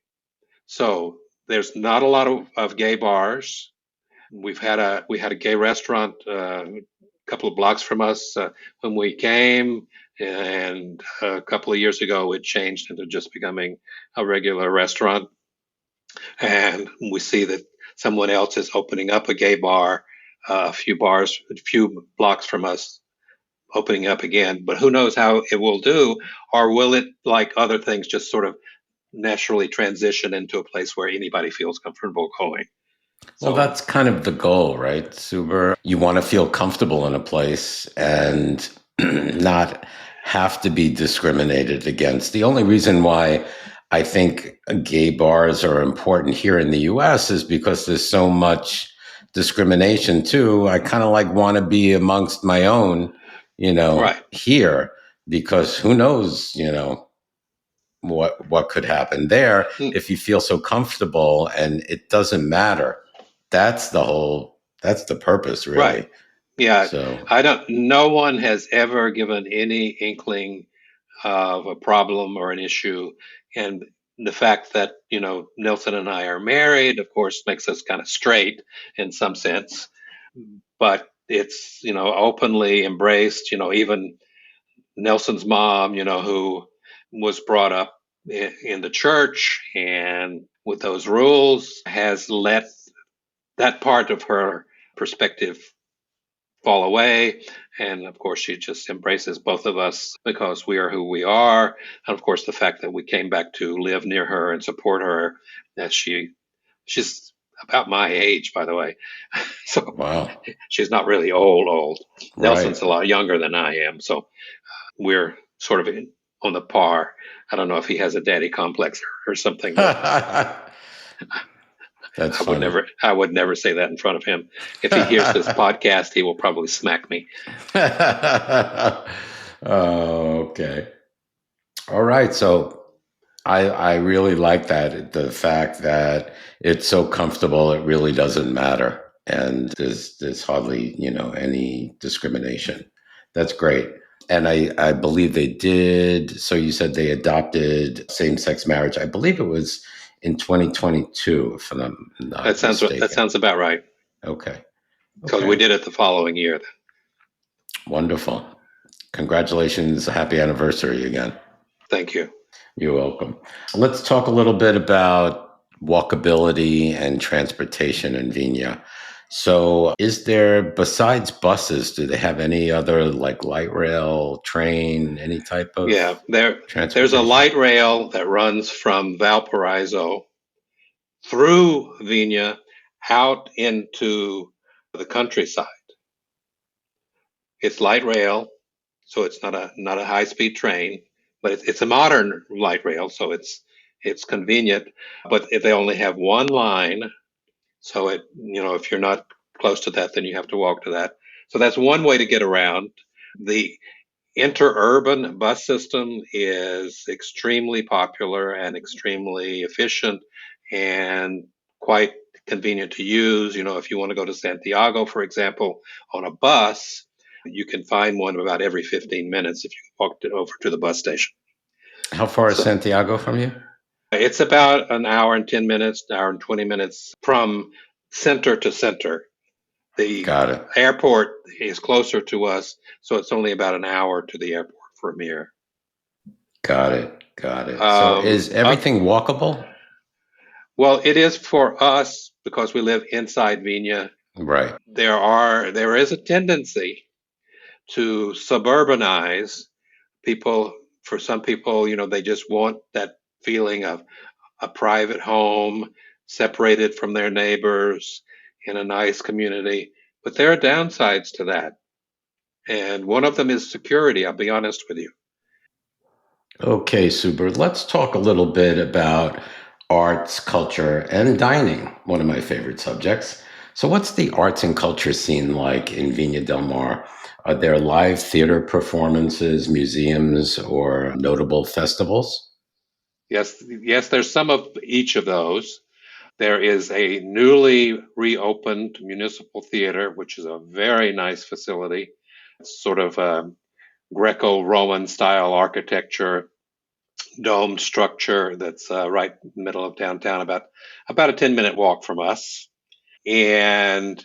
So there's not a lot of gay bars. We had a gay restaurant a couple of blocks from us when we came, and a couple of years ago it changed into just becoming a regular restaurant. And we see that someone else is opening up a gay bar, a few blocks from us, opening up again. But who knows how it will do, or will it, like other things, just sort of naturally transition into a place where anybody feels comfortable going? Well, So that's kind of the goal, right, Suber? You want to feel comfortable in a place and not have to be discriminated against. The only reason why I think gay bars are important here in the US is because there's so much discrimination too. I kind of like want to be amongst my own, right. here because who knows, what could happen there Mm, if you feel so comfortable and it doesn't matter. That's the purpose right. really. Yeah. So No one has ever given any inkling of a problem or an issue. And the fact that, Nelson and I are married, of course, makes us kind of straight in some sense, but it's, openly embraced, even Nelson's mom, who was brought up in the church and with those rules, has let that part of her perspective fall away. And of course, she just embraces both of us because we are who we are. And of course, the fact that we came back to live near her and support her, that she's about my age, by the way. So wow, she's not really old. right. Nelson's a lot younger than I am. So we're sort of on the par. I don't know if he has a daddy complex or something, but That's I would funny. never I would never say that in front of him. If he hears this podcast, he will probably smack me. Oh, okay. All right. So I really like that, the fact that it's so comfortable it really doesn't matter. And there's hardly, any discrimination. That's great. And I believe they did. So you said they adopted same sex marriage. I believe it was in 2022, if I'm That not sounds mistaken. about right, Okay. because we Okay. did it the following year. Wonderful. Congratulations. Happy anniversary again. Thank you. You're welcome. Let's talk a little bit about walkability and transportation in Viña. So, is there, besides buses, do they have any other like light rail, train, any type of Yeah, there's a transportation? light rail that runs from Valparaiso through Viña out into the countryside. It's light rail, so it's not a high speed train, but it's a modern light rail, so it's convenient. But if they only have one line, so if you're not close to that, then you have to walk to that. So that's one way to get around. The interurban bus system is extremely popular and extremely efficient and quite convenient to use. If you want to go to Santiago, for example, on a bus, you can find one about every 15 minutes if you walk over to the bus station. How far is So Santiago from you? It's about an hour and 10 minutes, an hour and 20 minutes from center to center. The Got it. airport is closer to us, so it's only about an hour to the airport from here. Got it. Got it. So is Um, uh, everything walkable? well, it is for us because we live inside Viña. Right. There is a tendency to suburbanize people. For some people, they just want that feeling of a private home, separated from their neighbors in a nice community. But there are downsides to that. And one of them is security, I'll be honest with you. Okay, Suber. Let's talk a little bit about arts, culture, and dining, one of my favorite subjects. So, what's the arts and culture scene like in Viña del Mar? Are there live theater performances, museums, or notable festivals? Yes, there's some of each of those. There is a newly reopened municipal theater, which is a very nice facility. It's sort of a Greco-Roman style architecture, domed structure that's right in the middle of downtown, about a 10-minute walk from us. And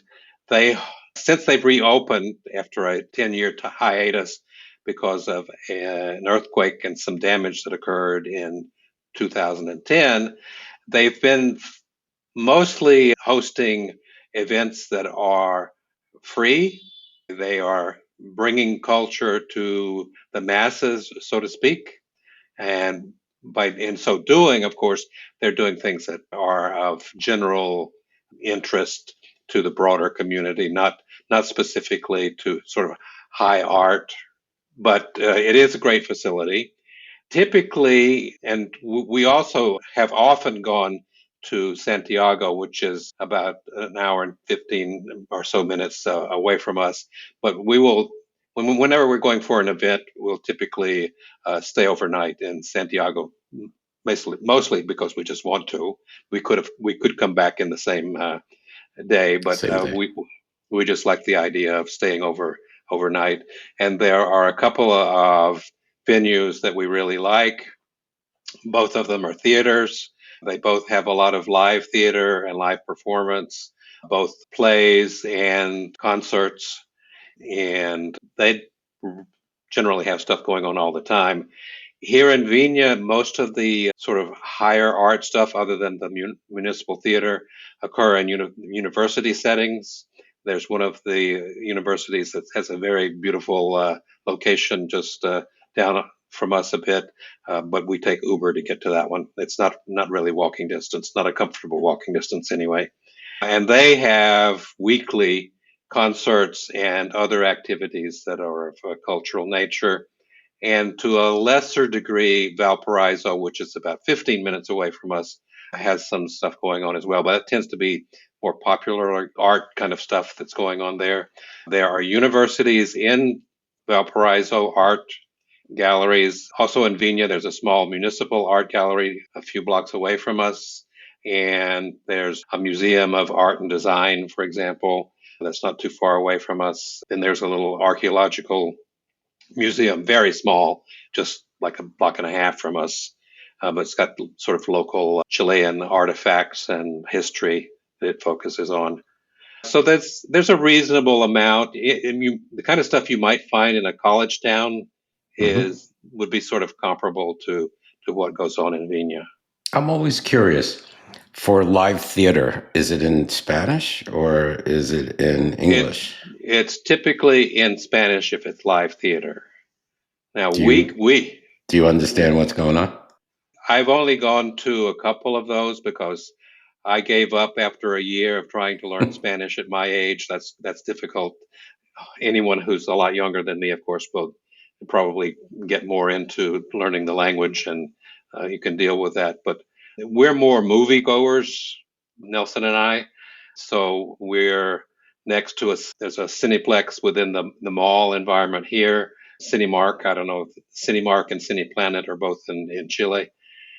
they, since they've reopened after a 10-year hiatus because of an earthquake and some damage that occurred in 2010, they've been mostly hosting events that are free. They are bringing culture to the masses, so to speak. And in so doing, of course, they're doing things that are of general interest to the broader community, not specifically to sort of high art, but it is a great facility. Typically, and we also have often gone to Santiago, which is about an hour and 15 or so minutes away from us. But whenever we're going for an event, we'll typically stay overnight in Santiago, mostly because we just want to. We could come back in the same day, but Same day. we just like the idea of staying overnight. And there are a couple of venues that we really like. Both of them are theaters. They both have a lot of live theater and live performance, both plays and concerts, and they generally have stuff going on all the time. Here in Viña, most of the sort of higher art stuff, other than the municipal theater, occur in university settings. There's one of the universities that has a very beautiful location just down from us a bit, but we take Uber to get to that one. It's not really walking distance, not a comfortable walking distance anyway. And they have weekly concerts and other activities that are of a cultural nature. And to a lesser degree, Valparaiso, which is about 15 minutes away from us, has some stuff going on as well. But it tends to be more popular art kind of stuff that's going on there. There are universities in Valparaiso, art galleries. Also in Viña, there's a small municipal art gallery a few blocks away from us. And there's a museum of art and design, for example, that's not too far away from us. And there's a little archaeological museum, very small, just like a block and a half from us. But it's got sort of local Chilean artifacts and history that it focuses on. So there's a reasonable amount. The kind of stuff you might find in a college town Hmm. would be sort of comparable to what goes on in Viña. I'm always curious. For live theater, is it in Spanish or is it in It English? it's typically in Spanish if it's live theater. Now Do you we do you understand what's going on? I've only gone to a couple of those because I gave up after a year of trying to learn Spanish at my age. That's difficult. Anyone who's a lot younger than me, of course, will probably get more into learning the language, and you can deal with that. But we're more moviegoers, Nelson and I. So we're next to us. There's a Cineplex within the mall environment here. Cinemark. I don't know if Cinemark and Cineplanet are both in Chile.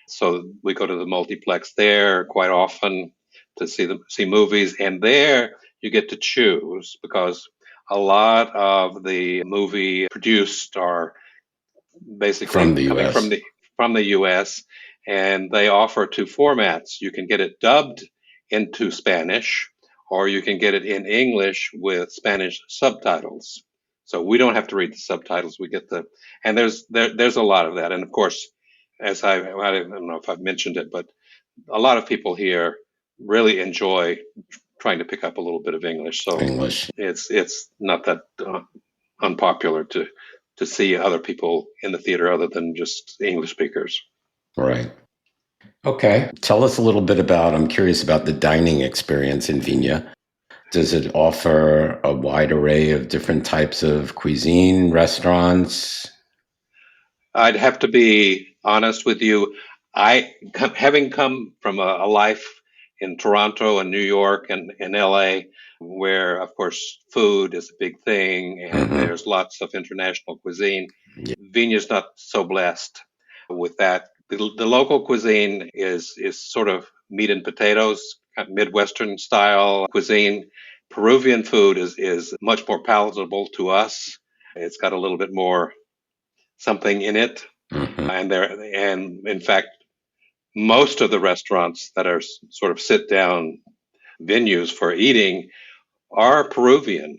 So we go to the multiplex there quite often to see movies, and there you get to choose because a lot of the movie produced are From basically the coming US. from the U.S. and they offer two formats. You can get it dubbed into Spanish, or you can get it in English with Spanish subtitles. So we don't have to read the subtitles. We get and there's a lot of that. And of course, as I don't know if I've mentioned it, but a lot of people here really enjoy trying to pick up a little bit of English. So English. it's not that unpopular to see other people in the theater other than just English speakers. Right. Okay. Tell us a little bit about, I'm curious about the dining experience in Viña. Does it offer a wide array of different types of cuisine, restaurants? I'd have to be honest with you. Having come from a life in Toronto and New York and LA, where of course food is a big thing and Mm-hmm. there's lots of international cuisine, Yeah. Vigna's not so blessed with that. The local cuisine is sort of meat and potatoes, kind of Midwestern style cuisine. Peruvian food is much more palatable to us. It's got a little bit more something in it, Mm-hmm. and in fact, most of the restaurants that are sort of sit down venues for eating are Peruvian,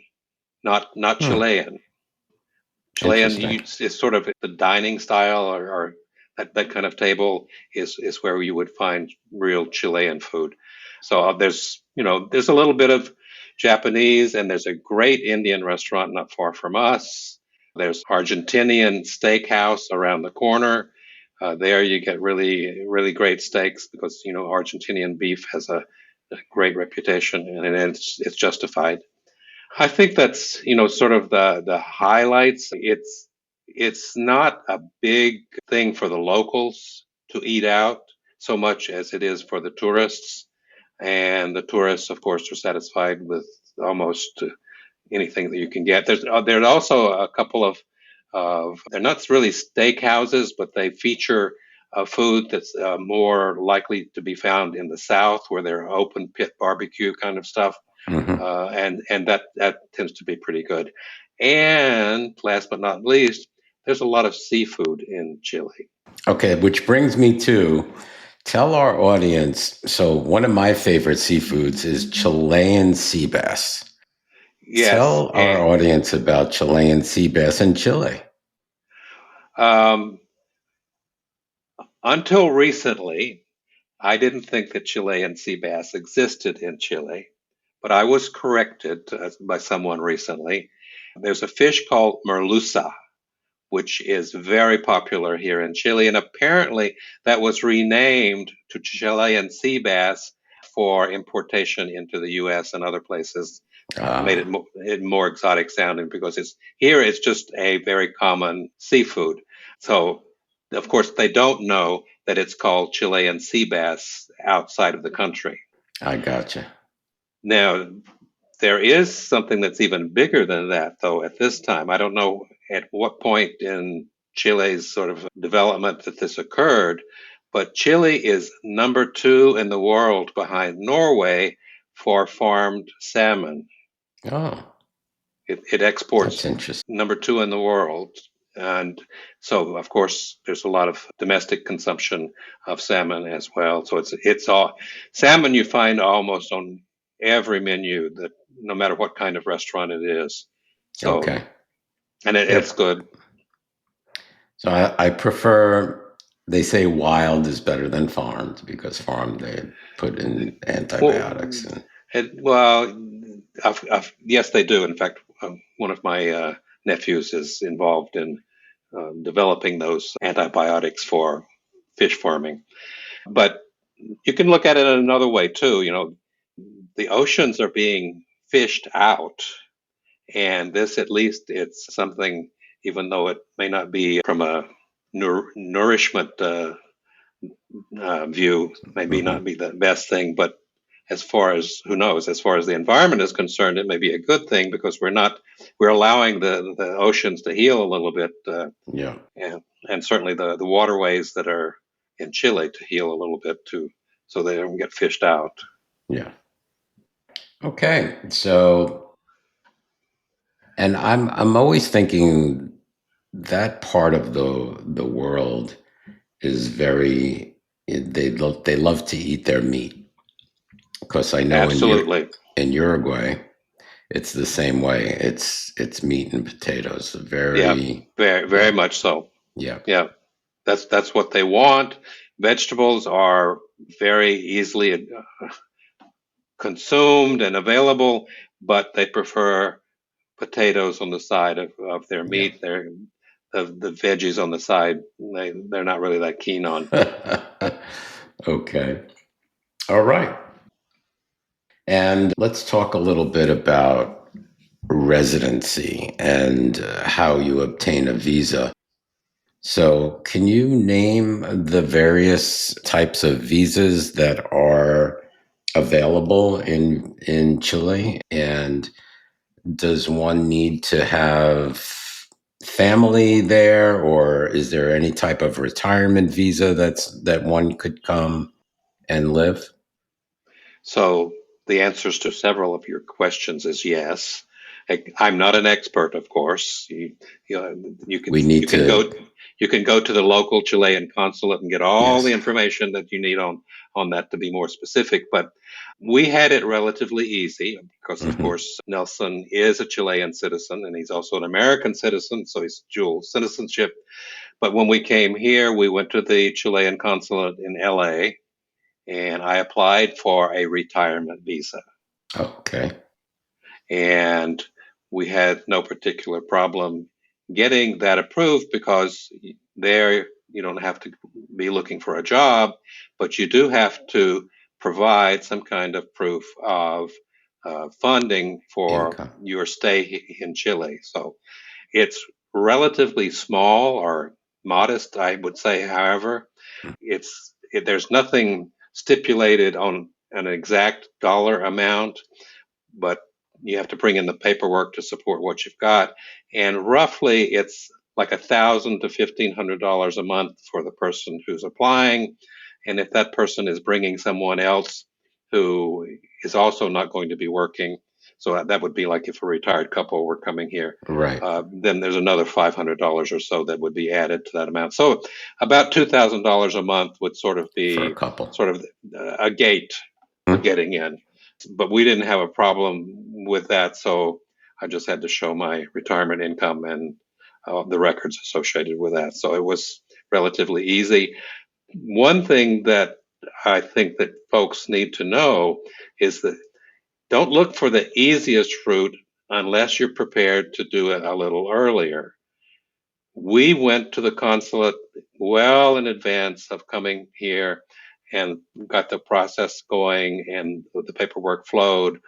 not Chilean. Chilean Interesting. is sort of the dining style, or that kind of table is where you would find real Chilean food. So there's a little bit of Japanese, and there's a great Indian restaurant not far from us. There's Argentinian steakhouse around the corner. There you get really, really great steaks because Argentinian beef has a great reputation, and it's justified. I think that's sort of the highlights. It's not a big thing for the locals to eat out so much as it is for the tourists, and the tourists, of course, are satisfied with almost anything that you can get. There's also a couple of they're not really steakhouses, but they feature food that's more likely to be found in the South, where they're open pit barbecue kind of stuff, Mm-hmm. and that tends to be pretty good. And last but not least, there's a lot of seafood in Chile. Okay, which brings me to tell our audience. So, one of my favorite seafoods is Chilean sea bass. Yes, Tell our audience about Chilean sea bass in Chile. um, until recently, I didn't think that Chilean sea bass existed in Chile, but I was corrected by someone recently. There's a fish called merluza, which is very popular here in Chile, and apparently that was renamed to Chilean sea bass for importation into the U.S. and other places. Made Uh, it more exotic sounding because it's just a very common seafood. So, of course, they don't know that it's called Chilean sea bass outside of the country. I gotcha. Now, there is something that's even bigger than that, though, at this time. I don't know at what point in Chile's sort of development that this occurred, but Chile is number two in the world behind Norway for farmed salmon. Oh, It that's exports interesting. number two in the world. And so, of course, there's a lot of domestic consumption of salmon as well. So it's all salmon you find almost on every menu, that no matter what kind of restaurant it is. So, Okay. and it's Yep. good. So I prefer, they say wild is better than farmed because farmed they put in Well, antibiotics. And well, yes, they do. In fact, one of my nephews is involved in developing those antibiotics for fish farming. But you can look at it in another way too. The oceans are being fished out, and this, at least, it's something, even though it may not be from a nourishment view, maybe mm-hmm. not be the best thing, but as far as, who knows, as far as the environment is concerned, it may be a good thing because we're allowing the oceans to heal a little bit, Yeah. and certainly the waterways that are in Chile to heal a little bit too, so they don't get fished out. Yeah. Okay. So, and I'm always thinking that part of the world is very they love to eat their meat. Because I know Absolutely. in Uruguay, it's the same way. It's meat and potatoes. Yeah, Very very, very yeah much so. yeah. Yeah, that's what they want. Vegetables are very easily consumed and available, but they prefer potatoes on the side of their Yeah. meat. The veggies on the side, they're not really that keen on. Okay. All right. And let's talk a little bit about residency and how you obtain a visa. So, can you name the various types of visas that are available in Chile? And does one need to have family there, or is there any type of retirement visa that one could come and live? So the answers to several of your questions is yes. I'm not an expert, of course. You know, We need to, you can go to the local Chilean consulate and get all the yes. information that you need on that to be more specific. But we had it relatively easy because, of Hmm. course, Nelson is a Chilean citizen and he's also an American citizen, so he's dual citizenship. But when we came here, we went to the Chilean consulate in LA and I applied for a retirement visa. Okay. And we had no particular problem getting that approved because there you don't have to be looking for a job, but you do have to provide some kind of proof of funding for Income. your stay in Chile. So it's relatively small or modest, I would say. However, there's nothing stipulated on an exact dollar amount, but you have to bring in the paperwork to support what you've got. And roughly, it's like $1,000 to $1,500 a month for the person who's applying. And if that person is bringing someone else who is also not going to be working, so that would be like if a retired couple were coming here, Right. then there's another $500 or so that would be added to that amount. So about $2,000 a month would sort of For a be couple. sort of a gate for Hmm. getting in. But we didn't have a problem with that, so I just had to show my retirement income and the records associated with that. So it was relatively easy. One thing that I think that folks need to know is that don't look for the easiest route unless you're prepared to do it a little earlier. We went to the consulate well in advance of coming here and got the process going and the paperwork flowed.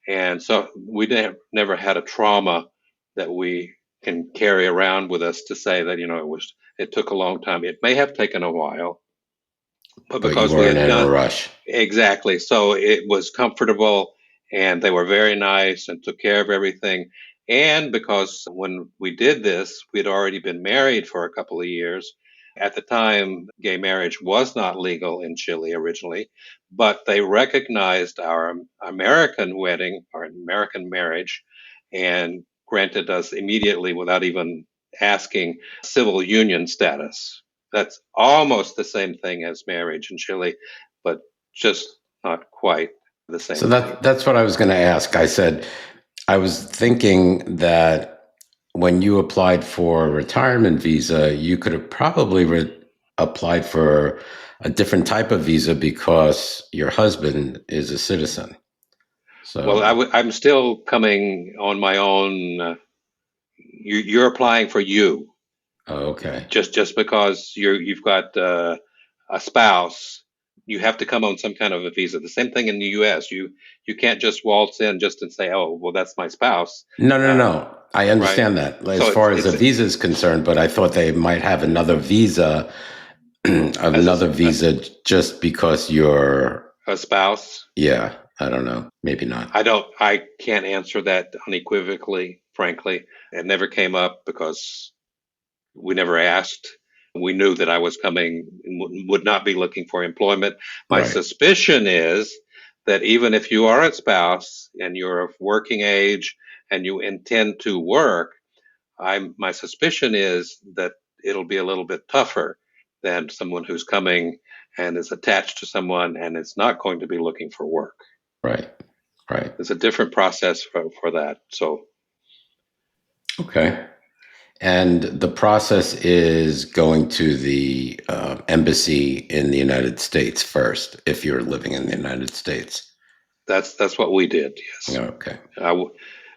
And so we never had a trauma that we can carry around with us to say that, it took a long time. It may have taken a while, but But you because we weren't had in a done rush. exactly, so it was comfortable and they were very nice and took care of everything. And because when we did this, we'd already been married for a couple of years. At the time, gay marriage was not legal in Chile originally, but they recognized our American wedding, our American marriage, and granted us immediately, without even asking, civil union status. That's almost the same thing as marriage in Chile, but just not quite the So same thing. that's what I was going to ask. I said I was thinking that when you applied for a retirement visa, you could have probably applied for a different type of visa because your husband is a citizen. Well, So, I'm still coming on my own. You're applying for you okay. just because you've got a spouse. You have to come on some kind of a visa. The same thing in the U.S. You can't just waltz in just and say, "Oh, well, that's my spouse," No, no, uh, no. I right? understand that as So far as the it's visa is concerned, but I thought they might have another visa, as another visa just because you're, a spouse. yeah, I don't know. Maybe not. I can't answer that unequivocally, frankly. It never came up because we never asked. We knew that I was coming and would not be looking for employment. My Right. suspicion is that even if you are a spouse and you're of working age and you intend to work, my suspicion is that it'll be a little bit tougher than someone who's coming and is attached to someone and is not going to be looking for work. Right. Right. There's a different process for that. So, Okay. And the process is going to the embassy in the United States first, if you're living in the United States. that's what we did. Yes, Okay.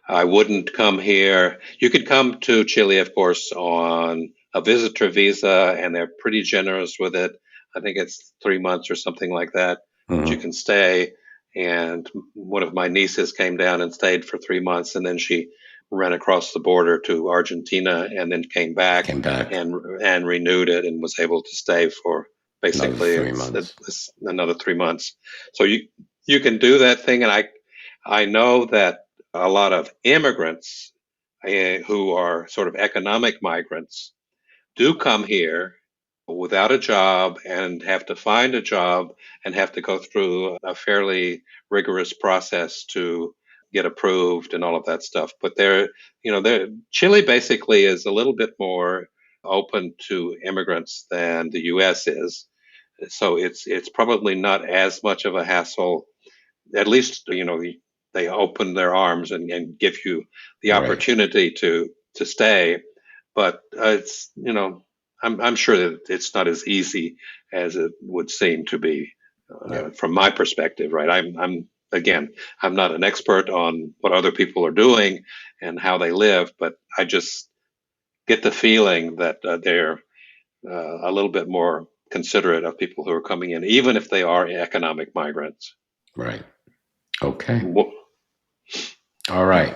I wouldn't come here. You could come to Chile, of course, on a visitor visa, and they're pretty generous with it. I think it's 3 months or something like that that you Hmm. can stay. And one of my nieces came down and stayed for 3 months, and then she ran across the border to Argentina and then came back Came back and renewed it and was able to stay for another basically 3 months. it's another 3 months. So you can do that thing, and I know that a lot of immigrants who are sort of economic migrants do come here without a job and have to find a job and have to go through a fairly rigorous process to get approved and all of that stuff. But Chile basically is a little bit more open to immigrants than the U.S. is. So it's probably not as much of a hassle. At least they open their arms and give you the Right. opportunity to stay. But I'm sure that it's not as easy as it would seem to be Yeah. from my perspective, right? I'm not an expert on what other people are doing and how they live, but I just get the feeling that they're a little bit more considerate of people who are coming in, even if they are economic migrants. Right. Okay. All right.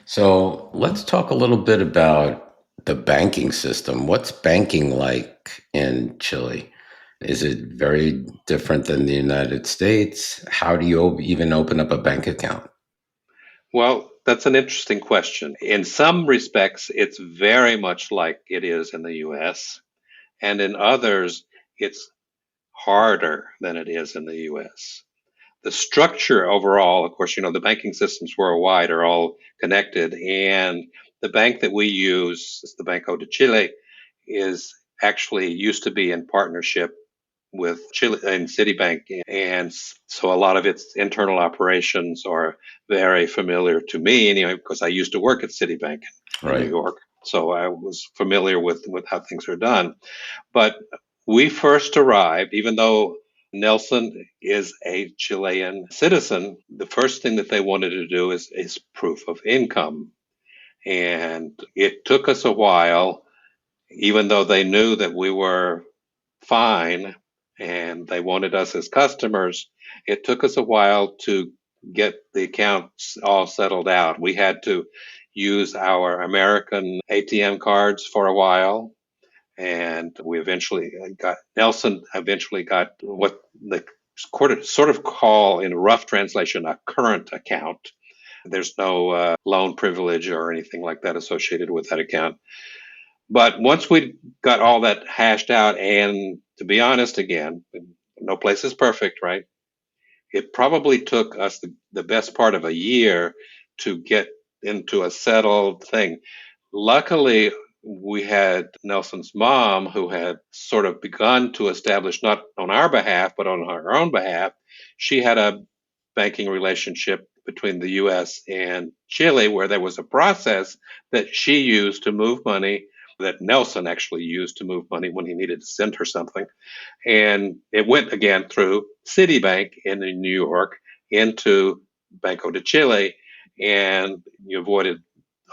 So let's talk a little bit about the banking system. What's banking like in Chile? Is it very different than the United States? How do you even open up a bank account? Well, that's an interesting question. In some respects, it's very much like it is in the US, and in others, it's harder than it is in the US. The structure overall, of course, the banking systems worldwide are all connected, and the bank that we use, the Banco de Chile, is actually used to be in partnership with Chile and Citibank, and so a lot of its internal operations are very familiar to me, anyway, because I used to work at Citibank in New Right. York, so I was familiar with how things are done. But we first arrived, even though Nelson is a Chilean citizen, the first thing that they wanted to do is proof of income, and it took us a while, even though they knew that we were fine and they wanted us as customers. It took us a while to get the accounts all settled out. We had to use our American ATM cards for a while. And we eventually Nelson eventually got what the sort of call in rough translation a current account. There's no loan privilege or anything like that associated with that account. But once we got all that hashed out, and to be honest, again, no place is perfect, right? It probably took us the best part of a year to get into a settled thing. Luckily, we had Nelson's mom who had sort of begun to establish, not on our behalf, but on her own behalf. She had a banking relationship between the US and Chile where there was a process that she used to move money, that Nelson actually used to move money when he needed to send her something. And it went again through Citibank in New York into Banco de Chile, and you avoided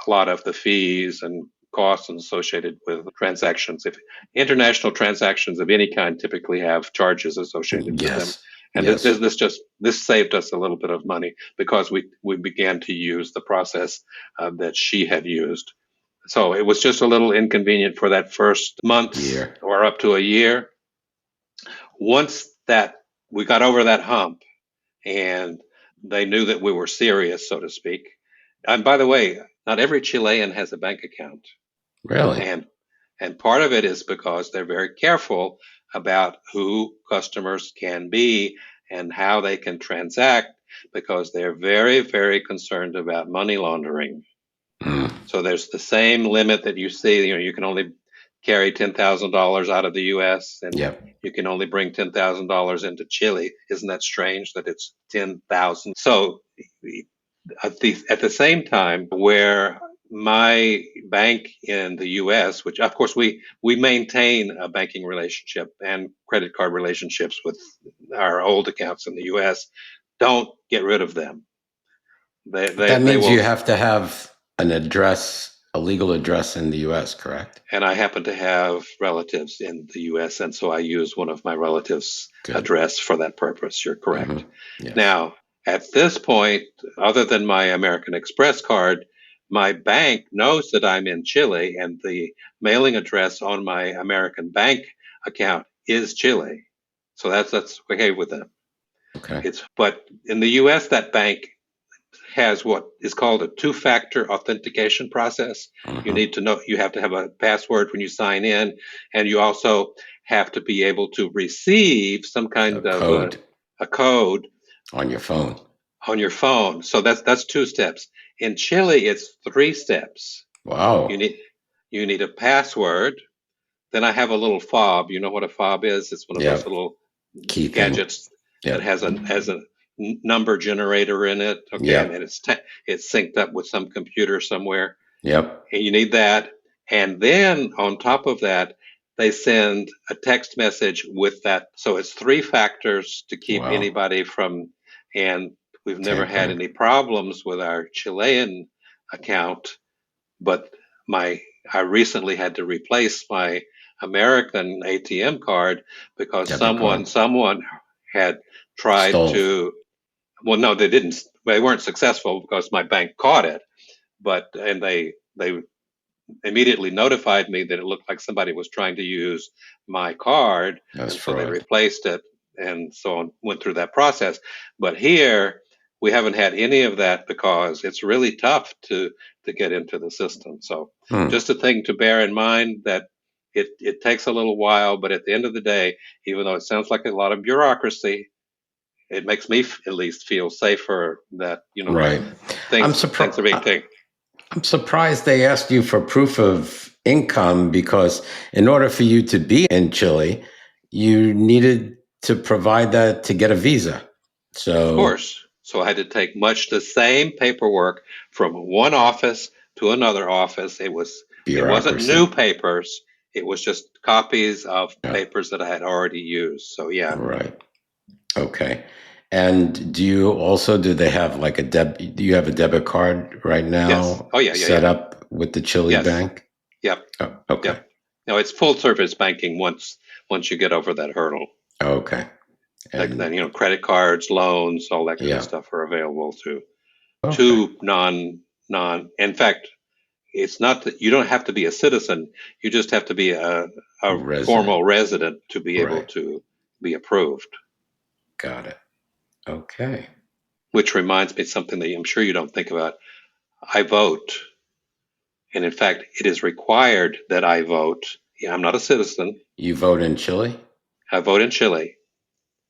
a lot of the fees and costs associated with transactions. If international transactions of any kind typically have charges associated with them, Yes. and Yes. this saved us a little bit of money because we began to use the process that she had used. So it was just a little inconvenient for that first month Year. or up to a year. Once that we got over that hump and they knew that we were serious, so to speak. And by the way, not every Chilean has a bank account. Really? And and part of it is because they're very careful about who customers can be and how they can transact because they're very, very concerned about money laundering. Mm. So there's the same limit that you see, you can only carry $10,000 out of the U.S. and Yep. you can only bring $10,000 into Chile. Isn't that strange that it's 10,000? So at the same time, where my bank in the U.S., which of course we maintain a banking relationship and credit card relationships with our old accounts in the U.S., don't get rid of them. That means you have to have an address, a legal address in the U.S., correct? And I happen to have relatives in the U.S., and so I use one of my relatives' address for that purpose. You're correct. Mm-hmm. Yes. Now, at this point, other than my American Express card, my bank knows that I'm in Chile, and the mailing address on my American bank account is Chile. So that's okay with them. Okay. But in the U.S., that bank has what is called a two-factor authentication process. Mm-hmm. You need to know, you have to have a password when you sign in, and you also have to be able to receive some kind of a code on your phone. So that's 2 steps. In Chile, it's 3 steps. Wow. You need a password. Then I have a little fob. You know what a fob is? It's one of those little key gadgets that has a number generator in it. Okay, and it's synced up with some computer somewhere. Yep. And you need that. And then on top of that, they send a text message with that. So it's 3 factors to keep anybody from, and we've never had any problems with our Chilean account, but I recently had to replace my American ATM card because someone had tried to. Well, no, they didn't. They weren't successful because my bank caught it, and they immediately notified me that it looked like somebody was trying to use my card, and so they replaced it, and so on, went through that process. But here we haven't had any of that because it's really tough to get into the system. So just a thing to bear in mind that it takes a little while, but at the end of the day, even though it sounds like a lot of bureaucracy, it makes me at least feel safer that, things are being taken. I'm surprised they asked you for proof of income because in order for you to be in Chile, you needed to provide that to get a visa. So, of course. So I had to take much the same paperwork from one office to another office. It wasn't new papers. It was just copies of papers that I had already used. So yeah. Right. Okay. And do they have like do you have a debit card right now? Yes. Oh yeah. Set up with the Chile bank? Yep. Oh, okay. Yep. No, it's full service banking once you get over that hurdle. Okay. And then, credit cards, loans, all that kind of stuff are available to non. In fact, it's not that you don't have to be a citizen. You just have to be a formal resident to be able to be approved. Got it. Okay. Which reminds me of something that I'm sure you don't think about. I vote. And in fact, it is required that I vote. Yeah, I'm not a citizen. You vote in Chile? I vote in Chile.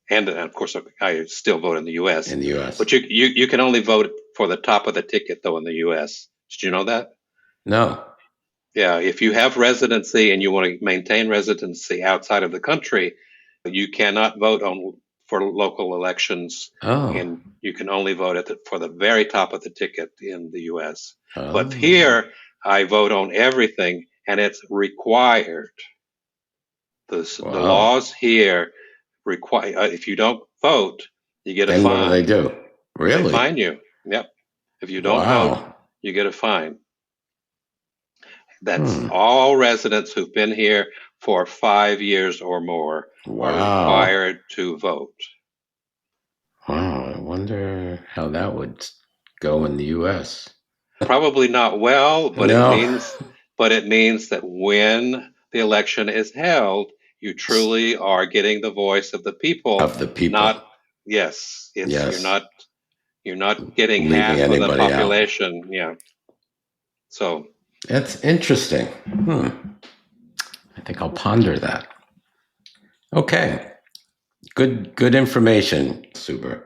And of course, I still vote in the U.S. In the U.S. But you can only vote for the top of the ticket, though, in the U.S. Did you know that? No. Yeah, if you have residency and you want to maintain residency outside of the country, you cannot vote for local elections. Oh. And you can only vote for the very top of the ticket in the U.S. Oh. But here, I vote on everything, and it's required. The laws here require, if you don't vote, you get a fine. What do they do? Really? They fine you. Yep. If you don't vote, you get a fine. That's all residents who've been here for 5 years or more are required to vote. Wow. I wonder how that would go in the U.S. Probably not well, but it means that when the election is held, you truly are getting the voice of the people. Of the people. You're not getting half of the population. Out. Yeah. So that's interesting. I think I'll ponder that. Okay. Good information, Suber.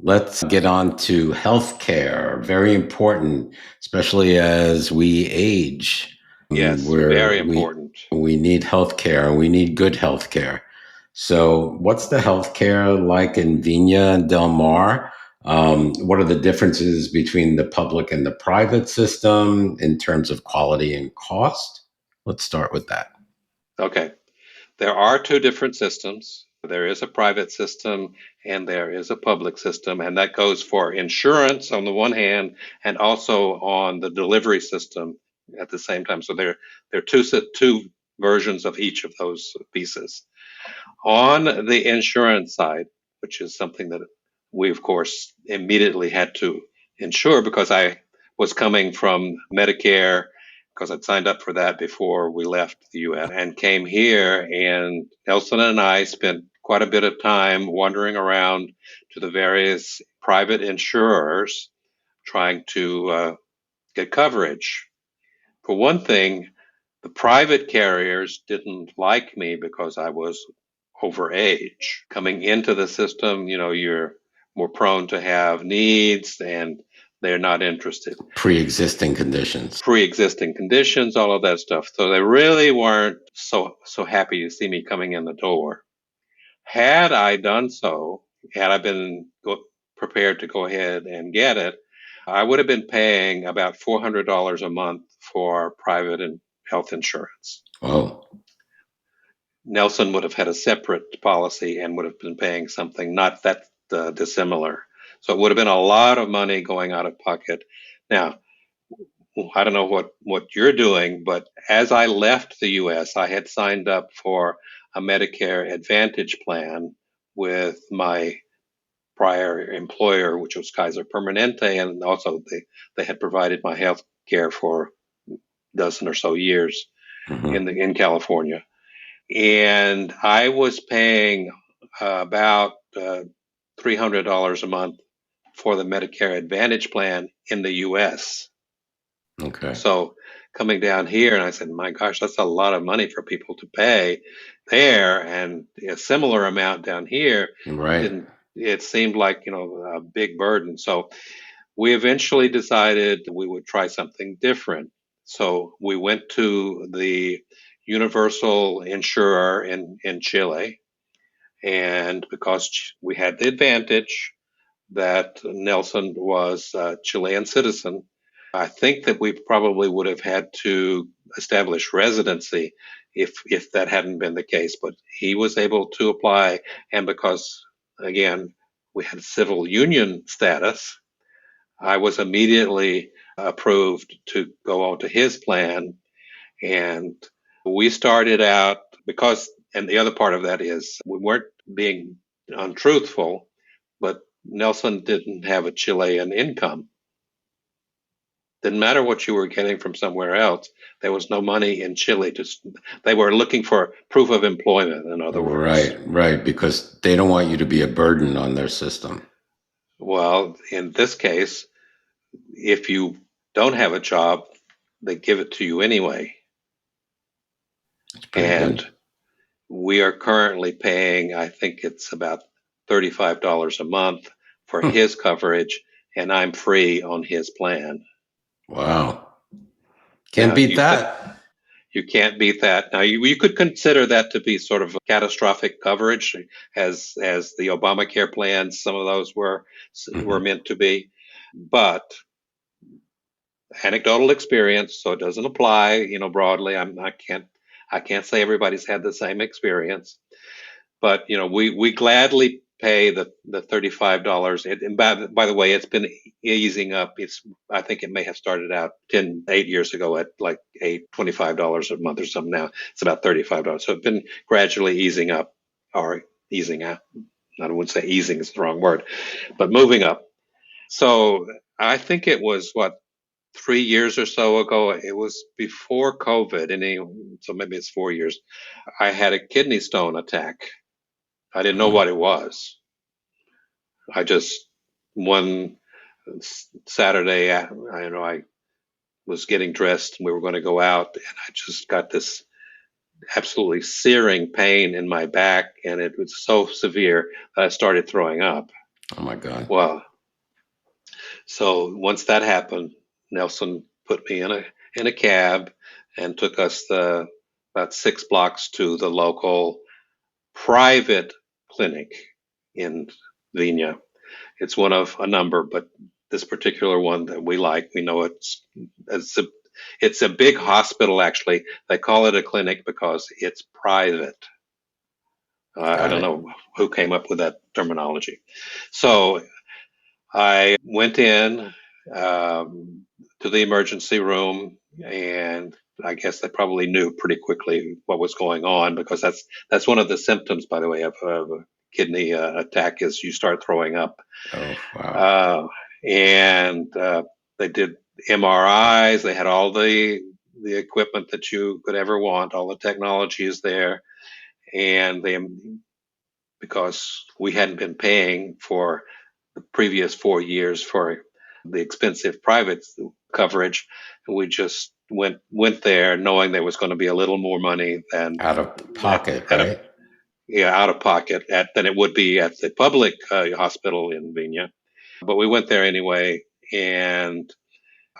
Let's get on to healthcare. Very important, especially as we age. Yes, very important. important. We need healthcare, and we need good healthcare. So, what's the healthcare like in Viña del Mar? What are the differences between the public and the private system in terms of quality and cost? Let's start with that. Okay. There are two different systems. There is a private system and there is a public system, and that goes for insurance on the one hand and also on the delivery system at the same time. So there are two versions of each of those pieces. On the insurance side, which is something that we, of course, immediately had to insure because I was coming from Medicare because I'd signed up for that before we left the US and came here. And Nelson and I spent quite a bit of time wandering around to the various private insurers trying to get coverage. For one thing, the private carriers didn't like me because I was over age. Coming into the system, you're more prone to have needs and they're not interested. Pre-existing conditions. Pre-existing conditions, all of that stuff. So they really weren't so happy to see me coming in the door. Had I done so, had I been prepared to go ahead and get it, I would have been paying about $400 a month for private and health insurance. Oh. Nelson would have had a separate policy and would have been paying something not that dissimilar. So it would have been a lot of money going out of pocket. Now, I don't know what you're doing, but as I left the U.S., I had signed up for a Medicare Advantage plan with my prior employer, which was Kaiser Permanente, and also they had provided my health care for a dozen or so years in California. And I was paying about $300 a month for the Medicare Advantage plan in the U.S. Okay. So coming down here, and I said, my gosh, that's a lot of money for people to pay there, and a similar amount down here. Right. It seemed like a big burden. So we eventually decided we would try something different. So we went to the universal insurer in Chile. And because we had the advantage that Nelson was a Chilean citizen, I think that we probably would have had to establish residency if that hadn't been the case. But he was able to apply. And because, again, we had civil union status, I was immediately approved to go on to his plan. And we started out because, and the other part of that is we weren't being untruthful, but Nelson didn't have a Chilean income. Didn't matter what you were getting from somewhere else. There was no money in Chile. They were looking for proof of employment, in other words. Right, because they don't want you to be a burden on their system. Well, in this case, if you don't have a job, they give it to you anyway. And good. We are currently paying, I think it's about $35 a month for his coverage, and I'm free on his plan. Wow. Can't beat that. You can't beat that. Now, you could consider that to be sort of a catastrophic coverage, as the Obamacare plans, some of those were meant to be. But anecdotal experience, so it doesn't apply, broadly. I can't say everybody's had the same experience, but we gladly pay the $35. And by the way, it's been easing up. I think it may have started out 8 years ago at like $25 a month or something. Now it's about $35. So it's been gradually easing up, or easing out. I wouldn't say easing is the wrong word, but moving up. So I think it was 3 years or so ago. It was before COVID, so maybe it's 4 years. I had a kidney stone attack. I didn't know what it was. I just, one Saturday, I was getting dressed and we were going to go out, and I just got this absolutely searing pain in my back, and it was so severe that I started throwing up. Oh my God. Well, so once that happened, Nelson put me in a cab and took us about about 6 blocks to the local private clinic in Viña. It's one of a number, but this particular one that we like, we know it's a big hospital, actually. They call it a clinic because it's private. I don't know who came up with that terminology. So I went in to the emergency room, and I guess they probably knew pretty quickly what was going on, because that's one of the symptoms, by the way, of a kidney attack, is you start throwing up. Oh, wow. And they did MRIs. They had all the equipment that you could ever want. All the technology is there. And because we hadn't been paying for the previous 4 years for the expensive private coverage, we just went there knowing there was going to be a little more money than Out of pocket, right? Out of pocket than it would be at the public hospital in Viña. But we went there anyway, and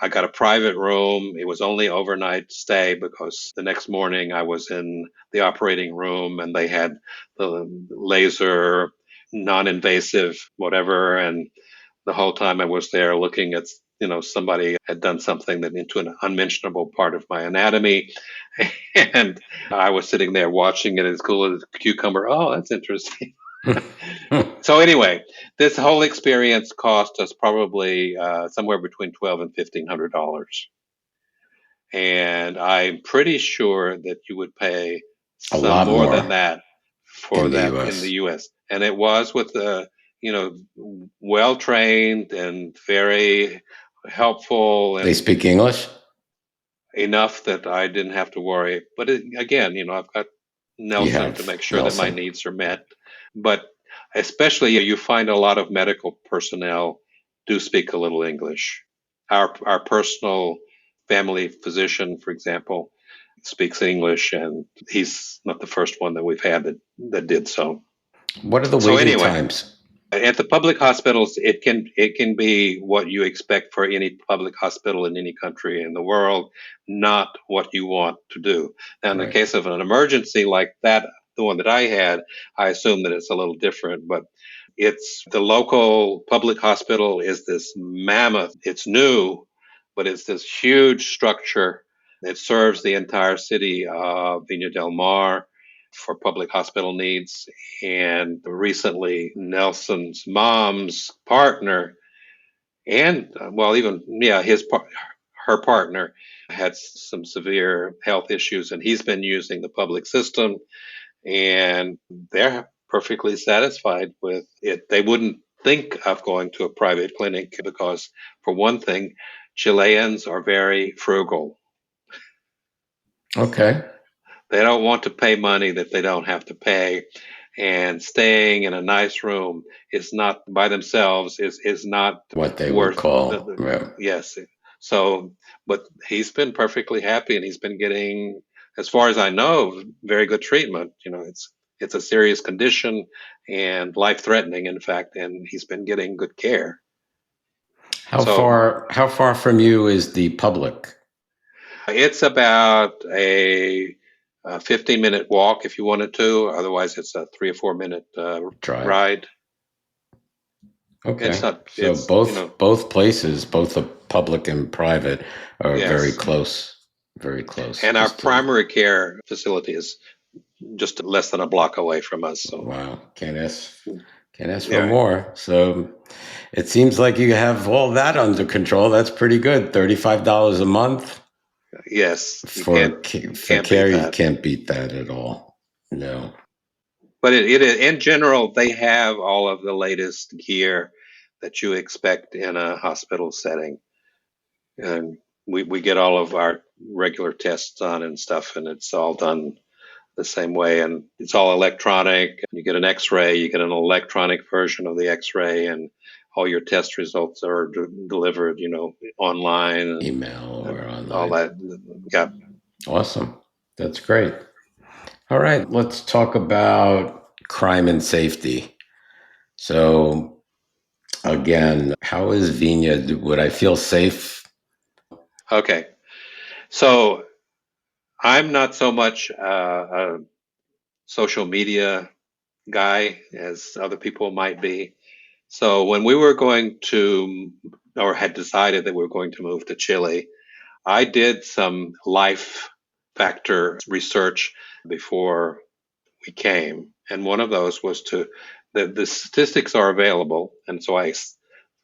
I got a private room. It was only overnight stay, because the next morning I was in the operating room, and they had the laser, non-invasive, whatever. And the whole time I was there looking at, somebody had done something that into an unmentionable part of my anatomy. And I was sitting there watching it as cool as a cucumber. Oh, that's interesting. So anyway, this whole experience cost us probably somewhere between $1,200 and $1,500, and I'm pretty sure that you would pay A some lot more more than that for in the that US. in the U.S. And it was with well trained and very helpful, They and speak English? enough that I didn't have to worry. But again, I've got Nelson to make sure that my Nelson. needs are met. But especially, you find a lot of medical personnel do speak a little English. Our personal family physician, for example, speaks English, and he's not the first one that we've had that did so. What are the So waiting anyway, times? at the public hospitals, it can be what you expect for any public hospital in any country in the world, not what you want to do. Now, in the Right. case of an emergency like that, the one that I had, I assume that it's a little different, but it's the local public hospital is this mammoth. It's new, but it's this huge structure that serves the entire city of Viña del Mar for public hospital needs. And recently, Nelson's mom's partner, and her partner had some severe health issues, and he's been using the public system, and they're perfectly satisfied with it. They wouldn't think of going to a private clinic because, for one thing, Chileans are very frugal. Okay. They don't want to pay money that they don't have to pay. And staying in a nice room is not by themselves is not What they would worth call, yeah. yes. So, but he's been perfectly happy, and he's been getting, as far as I know, very good treatment. It's a serious condition and life-threatening, in fact, and he's been getting good care. How So far from you is the public? it's about a 15-minute walk if you wanted to. Otherwise, it's a 3 or 4 minute Drive. ride. Okay. It's not. So It's both places, both the public and private, are very yes. close. Very close. And our primary care facility is just less than a block away from us. So Wow, can't ask for yeah, more. So it seems like you have all that under control. That's pretty good. $35 a month yes, for can't care. beat You that. can't beat that at all. No. But it in general, they have all of the latest gear that you expect in a hospital setting, and we get all of our regular tests done and stuff, and it's all done the same way, and it's all electronic. You get an X-ray, you get an electronic version of the X-ray, and all your test results are delivered, online, and Email or all online. that. Yeah. Awesome. That's great. All right, let's talk about crime and safety. So again, how is Viña? Would I feel safe? Okay. So I'm not so much a social media guy as other people might be. So when we were going to, or had decided that we were going to move to Chile, I did some life factor research before we came. And one of those was the statistics are available. And so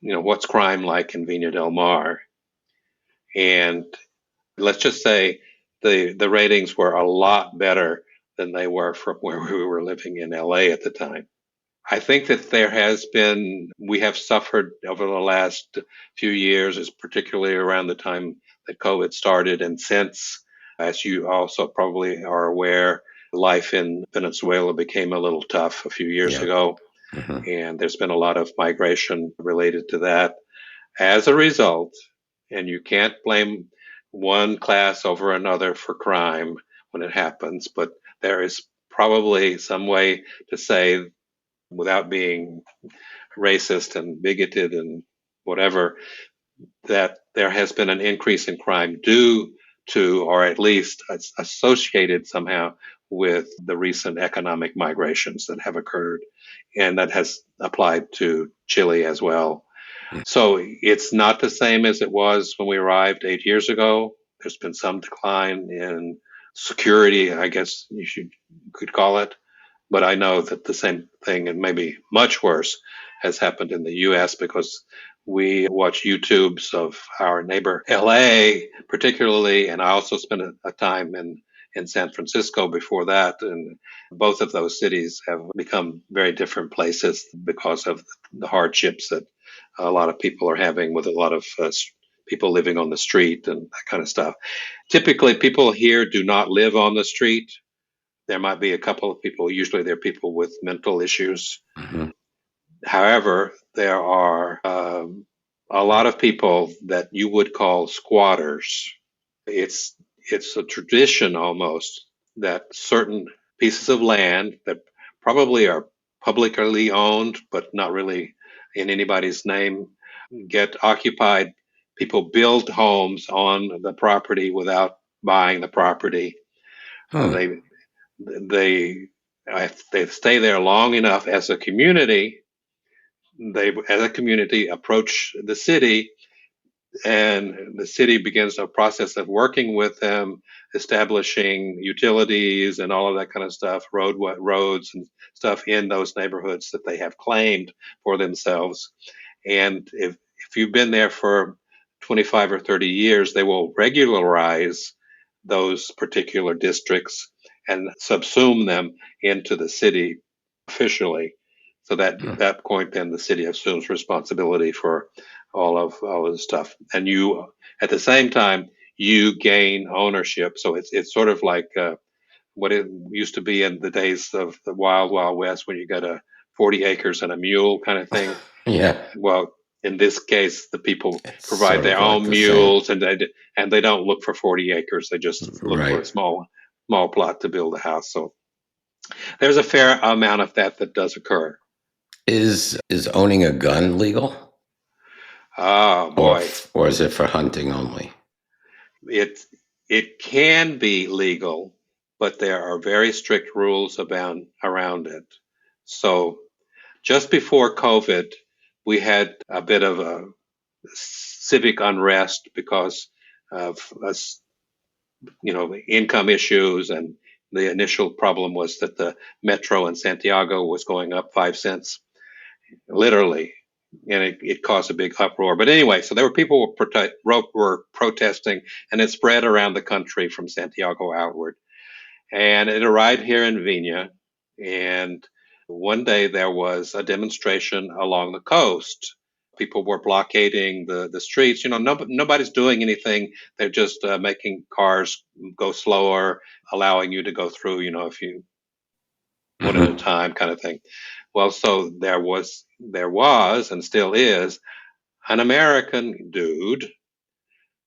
what's crime like in Viña del Mar? And let's just say the ratings were a lot better than they were from where we were living in LA at the time. I think that we have suffered over the last few years, is particularly around the time that COVID started. And since, as you also probably are aware, life in Venezuela became a little tough a few years Yeah. ago. Mhm. And there's been a lot of migration related to that. As a result, and you can't blame one class over another for crime when it happens, but there is probably some way to say, without being racist and bigoted and whatever, that there has been an increase in crime due to, or at least associated somehow with, the recent economic migrations that have occurred. And that has applied to Chile as well. So it's not the same as it was when we arrived 8 years ago. There's been some decline in security, I guess could call it. But I know that the same thing, and maybe much worse, has happened in the US, because we watch YouTubes of our neighbor LA, particularly, and I also spent a time in San Francisco before that. And both of those cities have become very different places because of the hardships that a lot of people are having, with a lot of people living on the street and that kind of stuff. Typically, people here do not live on the street. There might be a couple of people, usually they're people with mental issues. Mhm. However, there are a lot of people that you would call squatters. It's it's a tradition almost that certain pieces of land that probably are publicly owned but not really in anybody's name get occupied. People build homes on the property without buying the property. Hmm. They if they stay there long enough as a community, they as a community approach the city, and the city begins a process of working with them, establishing utilities and all of that kind of stuff, roads and stuff in those neighborhoods that they have claimed for themselves. And if you've been there for 25 or 30 years, they will regularize those particular districts and subsume them into the city officially. So that Hmm. at that point, then the city assumes responsibility for all of the stuff, and you at the same time you gain ownership. So it's sort of like what it used to be in the days of the Wild Wild West, when you got a 40 acres and a mule kind of thing. Yeah. Well, in this case, the people It's provide sort their of like own the same. mules, and they don't look for 40 acres. They just look for Right. a small plot to build a house. So there's a fair amount of that does occur. Is owning a gun legal, Oh or boy, or is it for hunting only? it it can be legal, but there are very strict rules about around it. So just before COVID, we had a bit of a civic unrest because of us, income issues, and the initial problem was that the metro in Santiago was going up 5 cents, literally, and it caused a big uproar. But anyway, so there were people were protesting, and it spread around the country from Santiago outward, and it arrived here in Viña. And one day there was a demonstration along the coast. People were blockading the streets. Nobody's doing anything. They're just making cars go slower, allowing you to go through, if you one at a Mhm. time, kind of thing. Well, so there was, and still is, an American dude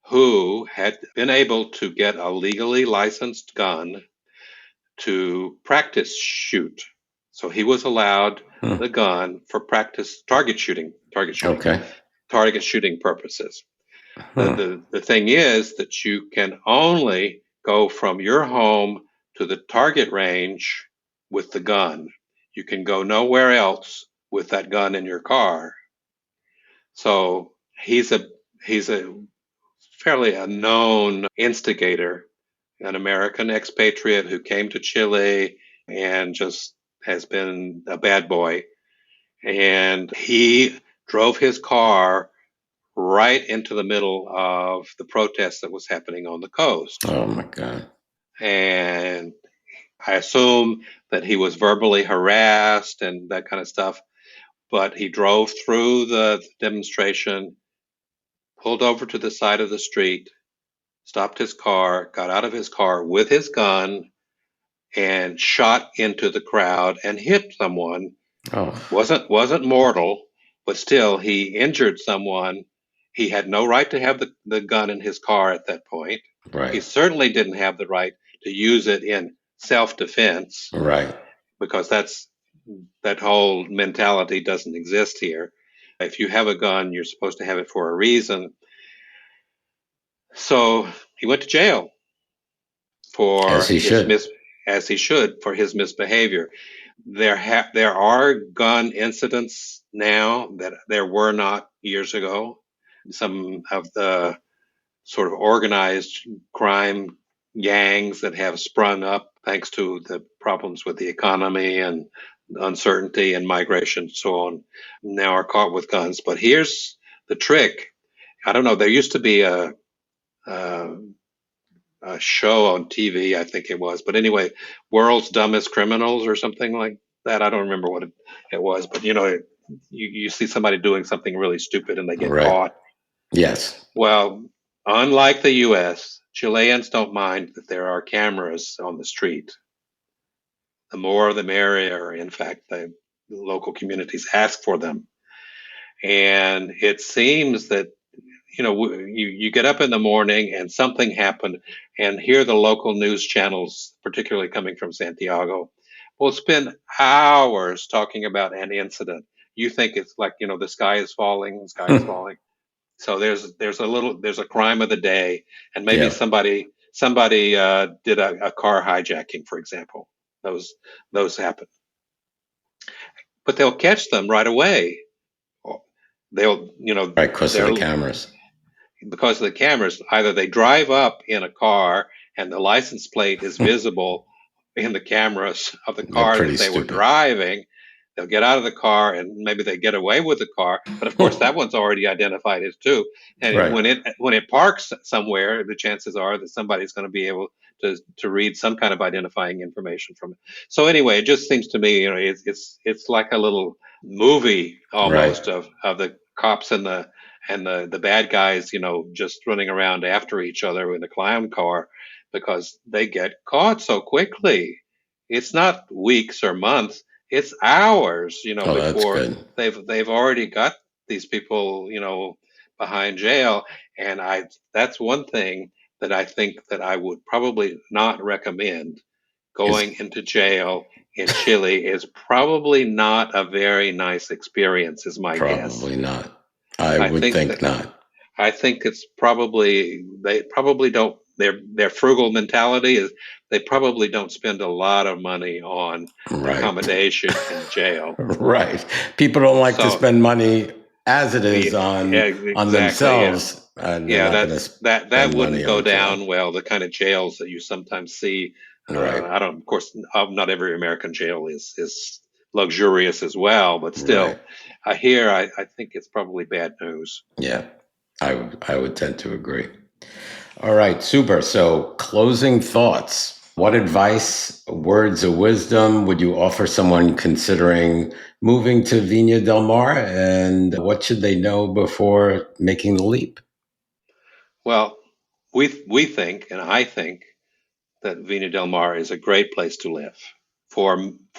who had been able to get a legally licensed gun to practice shoot. So he was allowed Hmm. the gun for practice Okay. target shooting purposes. The, Hmm. the, the thing is that you can only go from your home to the target range with the gun. You can go nowhere else with that gun in your car. So he's a fairly a known instigator, an American expatriate who came to Chile and just has been a bad boy. And he drove his car right into the middle of the protest that was happening on the coast. Oh my God. And I assume that he was verbally harassed and that kind of stuff. But he drove through the demonstration, pulled over to the side of the street, stopped his car, got out of his car with his gun, and shot into the crowd and hit someone. Oh, Wasn't mortal, but still he injured someone. He had no right to have the gun in his car at that point. He right. certainly didn't have the right to use it in self-defense, Right. because that whole mentality doesn't exist here. If you have a gun, you're supposed to have it for a reason. So he went to jail for As he should. as he should for his misbehavior. There are gun incidents now that there were not years ago. Some of the sort of organized crime gangs that have sprung up thanks to the problems with the economy and uncertainty and migration and so on now are caught with guns. But here's the trick. I don't know. There used to be a, a show on TV, I think it was. But anyway, World's Dumbest Criminals or something like that. I don't remember what it was. But, you see somebody doing something really stupid and they get Right. caught. Yes. Well, unlike the U.S., Chileans don't mind that there are cameras on the street. The more the merrier. In fact, the local communities ask for them. And it seems that, you get up in the morning and something happened, and here the local news channels, particularly coming from Santiago, will spend hours talking about an incident. You think it's like, the sky is falling, the sky is falling. So there's a crime of the day, and maybe Yeah. somebody did a car hijacking, for example. Those happen, but they'll catch them right away. They'll Right. Because of they're the cameras. because of the cameras. Either they drive up in a car and the license plate is visible in the cameras of the They're car pretty that they were stupid. driving. They'll get out of the car and maybe they get away with the car, but of course that one's already identified as too. And Right. when it parks somewhere, the chances are that somebody's going to be able to read some kind of identifying information from it. So anyway, it just seems to me, it's like a little movie Right. almost of the cops and the bad guys, just running around after each other in a clown car because they get caught so quickly. It's not weeks or months, it's hours, Oh, that's before good. they've already got these people, behind jail. And that's one thing that I think that I would probably not recommend. Is Going into jail in Chile is probably not a very nice experience, is my guess. probably not. I I would think think that not. I think it's probably they probably don't their frugal mentality is they probably don't spend a lot of money on Right. accommodation in jail. Right. People don't like to So spend money as it is yeah, on exactly, yeah. themselves, and they're Yeah, not going to that spend wouldn't money go on jail. down well. The kind of jails that you sometimes see. Right. I don't, of course, not every American jail is luxurious as well, but Right. still, here I think it's probably bad news. Yeah. I would tend to agree. All right, super. So, closing thoughts. What advice, words of wisdom would you offer someone considering moving to Viña del Mar, and what should they know before making the leap? Well, we think, and I think that Viña del Mar is a great place to live. For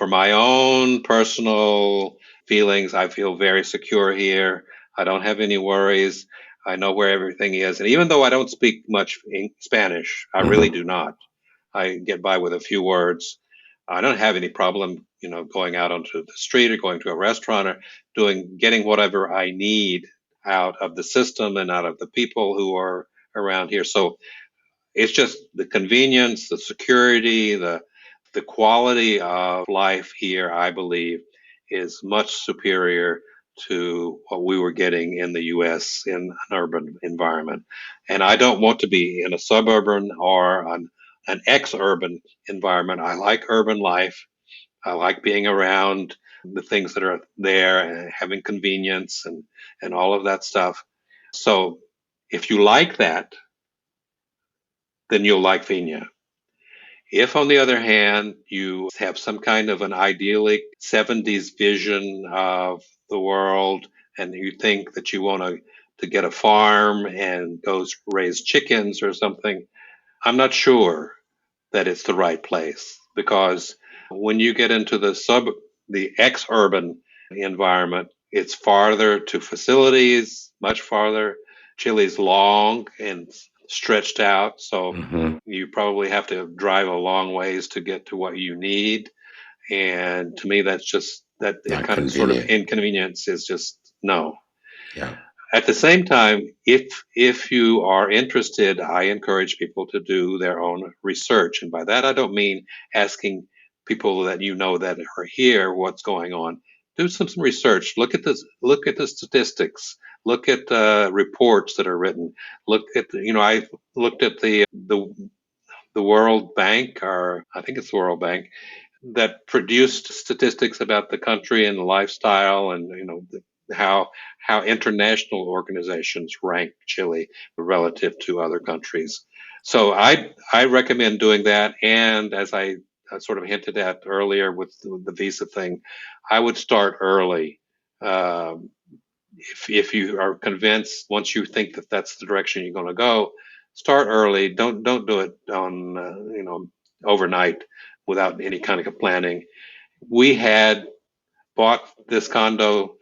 my own personal feelings, I feel very secure here. I don't have any worries. I know where everything is, and even though I don't speak much Spanish, I really Hmm. do not. I get by with a few words. I don't have any problem, going out onto the street or going to a restaurant or getting whatever I need out of the system and out of the people who are around here. So It's just the convenience, the security, the quality of life here, I believe, is much superior to what we were getting in the U.S. in an urban environment. And I don't want to be in a suburban or an ex-urban environment. I like urban life. I like being around the things that are there and having convenience and all of that stuff. So if you like that, then you'll like Viña. If, on the other hand, you have some kind of an idyllic 70s vision of the world and you think that you want to get a farm and go raise chickens or something, I'm not sure that it's the right place, because when you get into the ex-urban environment, it's farther to facilities, much farther. Chile's long and stretched out, so you probably have to drive a long ways to get to what you need. And to me, that's just that kind of sort of inconvenience is just no. Yeah. At the same time, if you are interested, I encourage people to do their own research. And by that, I don't mean asking people that you know that are here what's going on. Do some research. Look at the statistics. Look at reports that are written. Look at I looked at the World Bank, or I think it's the World Bank, that produced statistics about the country and the lifestyle, and how international organizations rank Chile relative to other countries. So I recommend doing that. And as I sort of hinted at earlier with the visa thing, I would start early. If you are convinced, once you think that that's the direction you're going to go, start early. Don't do it on overnight without any kind of planning. We had bought this condo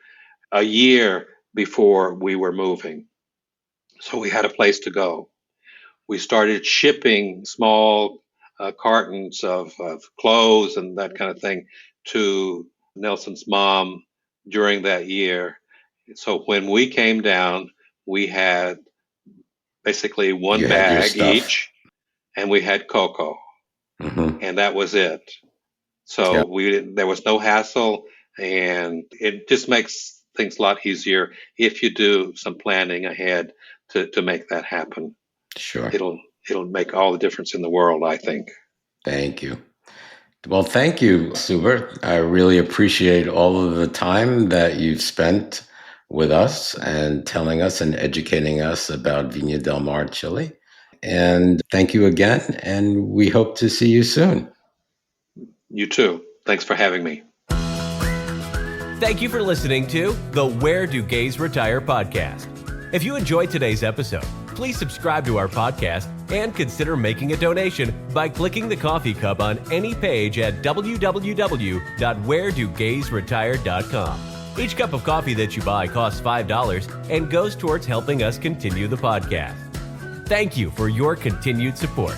a year before we were moving, so we had a place to go. We started shipping small cartons of clothes and that kind of thing to Nelson's mom during that year. So when we came down, we had basically one bag each, and we had cocoa, and that was it. So there was no hassle, and it just makes things a lot easier if you do some planning ahead to make that happen. Sure. It'll make all the difference in the world, I think. Thank you. Well, thank you, Suber. I really appreciate all of the time that you've spent with us and telling us and educating us about Viña del Mar, Chile. And thank you again, and we hope to see you soon. You too. Thanks for having me. Thank you for listening to the Where Do Gays Retire podcast. If you enjoyed today's episode, please subscribe to our podcast and consider making a donation by clicking the coffee cup on any page at www.wheredogaysretire.com. Each cup of coffee that you buy costs $5 and goes towards helping us continue the podcast. Thank you for your continued support.